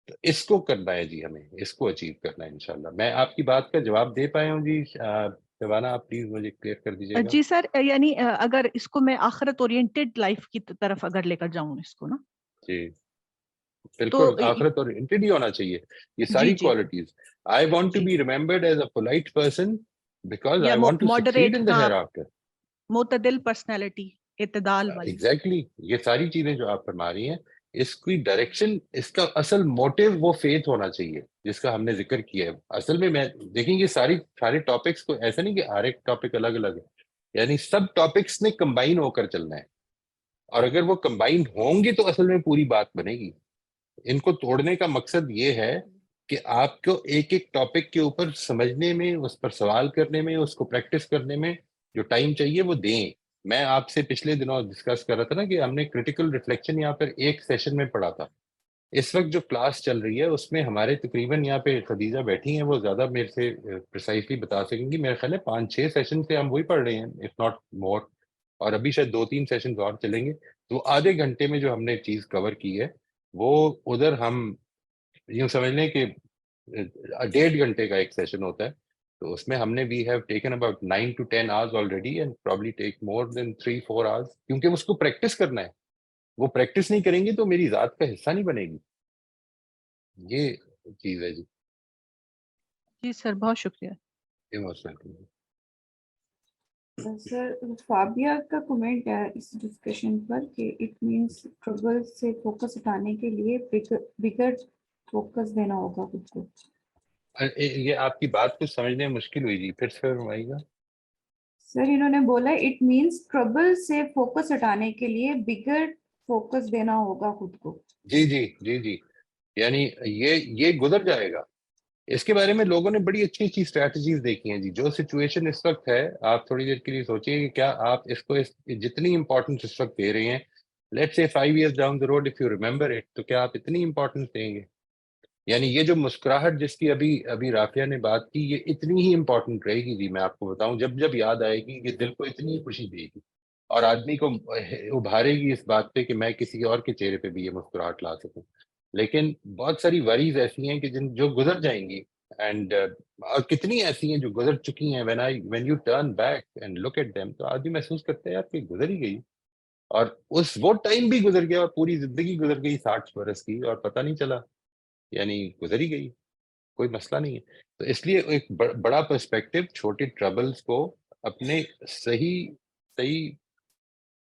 تو اس کو کرنا ہے جی, ہمیں اس کو اچیو کرنا ہے انشاءاللہ. میں آپ کی بات کا جواب دے پایا ہوں جی. شبانہ آپ پلیز مجھے کلیئر کر دیجیے گا. جی سر, یعنی اگر اس کو میں آخرت اورینٹیڈ لائف کی طرف اگر لے کر جاؤں اس کو نا, جی بالکل آخرت اورینٹیڈ ہی ہونا چاہیے یہ ساری qualities. I want to be remembered as a polite person because I want to succeed in the hereafter. معتدل پرسنالٹی, اعتدال والی. ایگزیکٹلی, یہ ساری چیزیں جو آپ فرما رہی ہیں, اس کی ڈائریکشن, اس کا اصل موٹیو وہ فیتھ ہونا چاہیے جس کا ہم نے ذکر کیا ہے. اصل میں دیکھیں گے سارے ٹاپکس کو ایسا نہیں کہ ہر ایک ٹاپک الگ الگ ہے, یعنی سب ٹاپکس نے کمبائن ہو کر چلنا ہے. اور اگر وہ کمبائن ہوں گے تو اصل میں پوری بات بنے گی. ان کو توڑنے کا مقصد یہ ہے کہ آپ کو ایک ایک ٹاپک کے اوپر سمجھنے میں, اس پر سوال کرنے میں, اس کو پریکٹس کرنے میں جو ٹائم چاہیے وہ دیں. میں آپ سے پچھلے دنوں ڈسکس کر رہا تھا نا کہ ہم نے کریٹیکل ریفلیکشن یہاں پر ایک سیشن میں پڑھا تھا. اس وقت جو کلاس چل رہی ہے اس میں ہمارے تقریباً یہاں پہ خدیجہ بیٹھی ہیں, وہ زیادہ میرے سے پریسائزلی بتا سکیں گی. میرے خیال ہے 5-6 سیشن سے ہم وہی پڑھ رہے ہیں, اف ناٹ مور, اور ابھی شاید 2-3 سیشن اور چلیں گے. تو آدھے گھنٹے میں جو ہم نے چیز کور کی ہے وہ ادھر ہم یوں سمجھ لیں کہ 1.5 گھنٹے کا ایک سیشن ہوتا ہے, تو اس میں ہم نے we have taken about 9 to 10 hours already and probably take more than 3-4 hours, کیونکہ اس کو پریکٹس کرنا ہے. وہ پریکٹس نہیں کریں گے تو میری ذات کا حصہ نہیں بنے گی. یہ چیز ہے جی. جی سر, بہت شکریہ. سر فابیہ کا کمنٹ ہے اس ڈسکشن پر کہ اٹ مینس ٹربل سے فوکس ہٹانے کے لیے بگر فوکس دینا ہوگا خود کو. یہ آپ کی بات کو سمجھنے میں مشکل ہوئی جی, پھر سے فرمائیے گا. سر انہوں نے بولا اٹ مینس ٹربل سے فوکس ہٹانے کے لیے بگر فوکس دینا ہوگا خود کو. جی جی جی جی, یعنی یہ گزر جائے گا. اس کے بارے میں لوگوں نے بڑی اچھی اسٹریٹجیز دیکھی ہیں جی. جو سچویشن اس وقت ہے, آپ تھوڑی دیر کے لیے سوچیے کہ کیا آپ اس کو جتنی امپورٹنس اس وقت دے رہے ہیں, let's say 5 years down the road if you remember it, تو کیا آپ اتنی امپورٹنس دیں گے؟ یعنی یہ جو مسکراہٹ جس کی ابھی رافیہ نے بات کی, یہ اتنی ہی امپورٹنٹ رہے گی جی. میں آپ کو بتاؤں, جب یاد آئے گی یہ دل کو اتنی خوشی دے گی اور آدمی کو ابھارے گی اس بات پہ کہ میں کسی اور کے چہرے پہ بھی یہ مسکراہٹ لا سکوں. لیکن بہت ساری وریز ایسی ہیں کہ جو گزر جائیں گی, اینڈ کتنی ایسی ہیں جو گزر چکی ہیں. when you turn back and look at them, تو آدمی محسوس کرتے ہیں یار کہ گزر ہی گئی, اور وہ ٹائم بھی گزر گیا اور پوری زندگی گزر گئی 60 برس کی اور پتہ نہیں چلا, یعنی گزر ہی گئی, کوئی مسئلہ نہیں ہے. تو اس لیے ایک بڑا پرسپیکٹو چھوٹے ٹربلز کو اپنے صحیح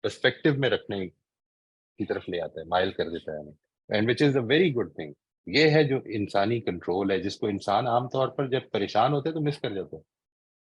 پرسپیکٹو میں رکھنے کی طرف لے آتا ہے, مائل کر دیتا ہے ہمیں, and which is a very good thing. یہ ہے جو انسانی کنٹرول ہے, جس کو انسان عام طور پر جب پریشان ہوتے ہیں تو مس کر جاتا ہے.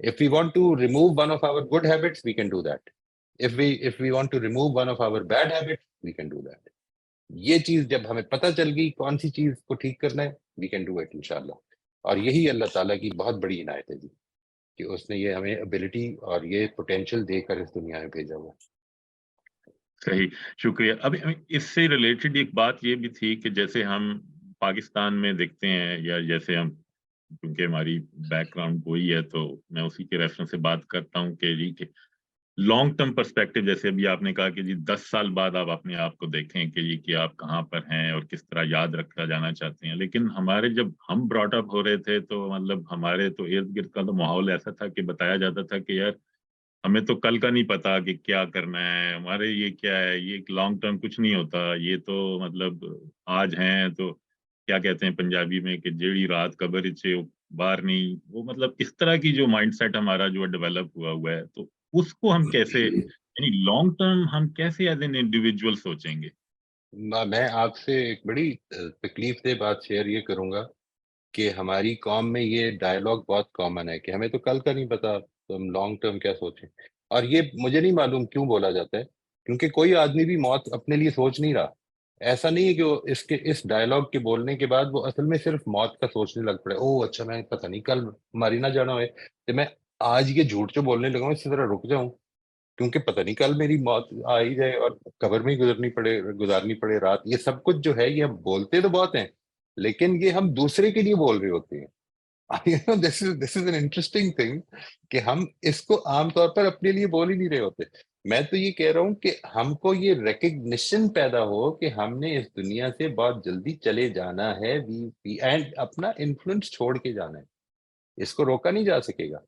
if we want to remove one of our good habits we can do that, if we want to remove one of our bad habits, we can do that. یہ چیز جب ہمیں پتہ چل گئی کون سی چیز کو ٹھیک کرنا ہے, we can do it انشاءاللہ. اور یہی اللہ تعالیٰ کی بہت بڑی عنایت ہے جی, کہ اس نے یہ ہمیں ابیلٹی اور یہ پوٹینشیل دے کر اس دنیا میں بھیجا ہوا. صحیح, شکریہ. اب اس سے ریلیٹڈ ایک بات یہ بھی تھی کہ جیسے ہم پاکستان میں دیکھتے ہیں, یا جیسے ہم, کیونکہ ہماری بیک گراؤنڈ وہی ہے تو میں اسی کے ریفرنس سے بات کرتا ہوں کہ جی کہ لانگ ٹرم پرسپیکٹو, جیسے ابھی آپ نے کہا کہ جی 10 سال بعد آپ اپنے آپ کو دیکھیں کہ جی کہ آپ کہاں پر ہیں اور کس طرح یاد رکھا جانا چاہتے ہیں. لیکن ہمارے جب ہم براٹ اپ ہو رہے تھے تو مطلب ہمارے تو ارد گرد کا تو ماحول ایسا تھا کہ بتایا جاتا تھا کہ یار ہمیں تو کل کا نہیں پتا کہ کیا کرنا ہے, ہمارے یہ کیا ہے, یہ لانگ ٹرم کچھ نہیں ہوتا, یہ تو مطلب آج ہیں تو کیا کہتے ہیں پنجابی میں کہ جیڑی رات قبر سے باہر نہیں, وہ مطلب اس طرح کی جو مائنڈ سیٹ ہمارا جو ڈیولپ ہوا ہے, تو اس کو ہم کیسے, یعنی لانگ ٹرم ہم کیسے ایز این انڈیویجول سوچیں گے؟ میں آپ سے ایک بڑی تکلیف دہ بات شیئر یہ کروں گا کہ ہماری قوم میں یہ ڈائلاگ بہت کامن ہے کہ ہمیں تو کل کا نہیں پتا تو ہم لانگ ٹرم کیا سوچیں. اور یہ مجھے نہیں معلوم کیوں بولا جاتا ہے, کیونکہ کوئی آدمی بھی موت اپنے لیے سوچ نہیں رہا. ایسا نہیں ہے کہ وہ اس ڈائلاگ کے بولنے کے بعد وہ اصل میں صرف موت کا سوچنے لگ پڑے. او اچھا, میں پتہ نہیں کل ماری نہ جانا ہوئے تو میں آج یہ جھوٹ جو بولنے لگا ہوں اس سے ذرا رک جاؤں, کیونکہ پتہ نہیں کل میری موت آ ہی جائے اور قبر میں ہی گزارنی پڑے رات. یہ سب کچھ جو ہے یہ ہم بولتے تو بہت ہیں, لیکن یہ ہم دوسرے کے لیے بول رہے ہوتے ہیں. This is an interesting thing کہ ہم اس کو عام طور پر اپنے لیے بول ہی نہیں رہے ہوتے. میں تو یہ کہہ رہا ہوں کہ ہم کو یہ ریکگنیشن پیدا ہو کہ ہم نے اس دنیا سے بہت جلدی چلے جانا ہے, اینڈ اپنا انفلوئنس چھوڑ کے جانا ہے. اس کو روکا نہیں جا سکے گا.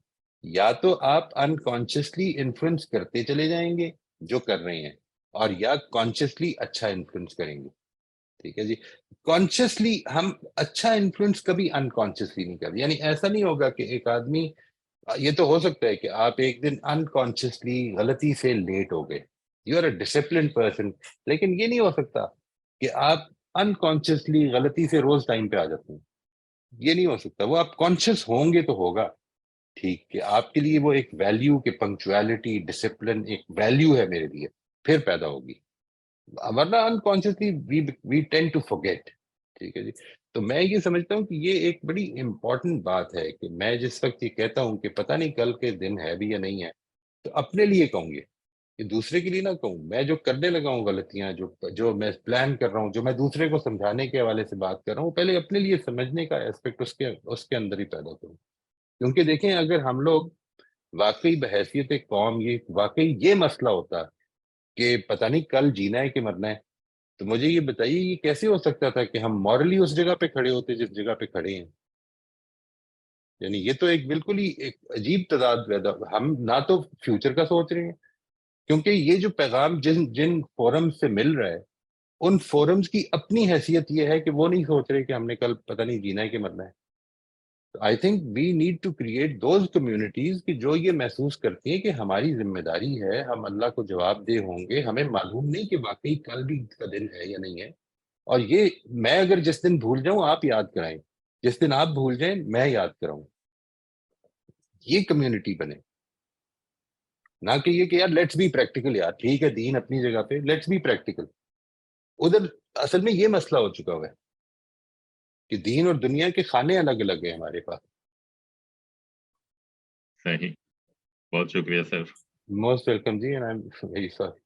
یا تو آپ انکانشیسلی انفلوئنس کرتے چلے جائیں گے جو کر رہے ہیں, اور یا کانشیسلی اچھا انفلوئنس کریں گے. ٹھیک ہے جی, کانشیسلی ہم اچھا انفلوئنس کبھی انکانشیسلی نہیں کرتے. یعنی ایسا نہیں ہوگا کہ ایک آدمی, یہ تو ہو سکتا ہے کہ آپ ایک دن انکانشیسلی غلطی سے لیٹ ہو گئے, you are a disciplined person, لیکن یہ نہیں ہو سکتا کہ آپ انکانشیسلی غلطی سے روز ٹائم پہ آ جاتے ہیں. یہ نہیں ہو سکتا. وہ آپ کانشیس ہوں گے تو ہوگا, ٹھیک, کہ آپ کے لیے وہ ایک ویلیو کہ پنکچویلٹی ڈسپلن ایک ویلیو ہے میرے لیے, پھر پیدا ہوگی. ورنہ unconsciously we tend to forget. ٹھیک ہے جی. تو میں یہ سمجھتا ہوں کہ یہ ایک بڑی امپورٹنٹ بات ہے کہ میں جس وقت یہ کہتا ہوں کہ پتہ نہیں کل کے دن ہے بھی یا نہیں ہے, تو اپنے لیے کہوں گے, کہ دوسرے کے لیے نہ کہوں. میں جو کرنے لگا ہوں غلطیاں, جو میں پلان کر رہا ہوں, جو میں دوسرے کو سمجھانے کے حوالے سے بات کر رہا ہوں, پہلے اپنے لیے سمجھنے کا ایسپیکٹ اس کے اندر ہی پیدا کروں. کیونکہ دیکھیں, اگر ہم لوگ واقعی بحیثیت قوم یہ واقعی یہ مسئلہ ہوتا کہ پتہ نہیں کل جینا ہے کہ مرنا ہے, تو مجھے یہ بتائیے یہ کیسے ہو سکتا تھا کہ ہم مورلی اس جگہ پہ کھڑے ہوتے جس جگہ پہ کھڑے ہیں. یعنی یہ تو ایک بالکل ہی ایک عجیب تضاد پیدا. ہم نہ تو فیوچر کا سوچ رہے ہیں, کیونکہ یہ جو پیغام جن فورم سے مل رہا ہے, ان فورمز کی اپنی حیثیت یہ ہے کہ وہ نہیں سوچ رہے کہ ہم نے کل پتہ نہیں جینا ہے کہ مرنا ہے. I think we need to create those communities کہ جو یہ محسوس کرتی ہیں کہ ہماری ذمہ داری ہے, ہم اللہ کو جواب دہ ہوں گے. ہمیں معلوم نہیں کہ واقعی کل بھی کا دن ہے یا نہیں ہے, اور یہ میں اگر جس دن بھول جاؤں آپ یاد کرائیں, جس دن آپ بھول جائیں میں یاد کراؤں. یہ کمیونٹی بنے, نہ کہ یہ کہ یار لیٹس بی پریکٹیکل. یار ٹھیک ہے دین اپنی جگہ پہ, لیٹس بی پریکٹیکل. ادھر اصل میں یہ مسئلہ ہو چکا ہوا ہے کہ دین اور دنیا کے کھانے الگ الگ ہیں ہمارے پاس. صحیح, بہت شکریہ سر. موسٹ ویلکم جی, and I am very sorry.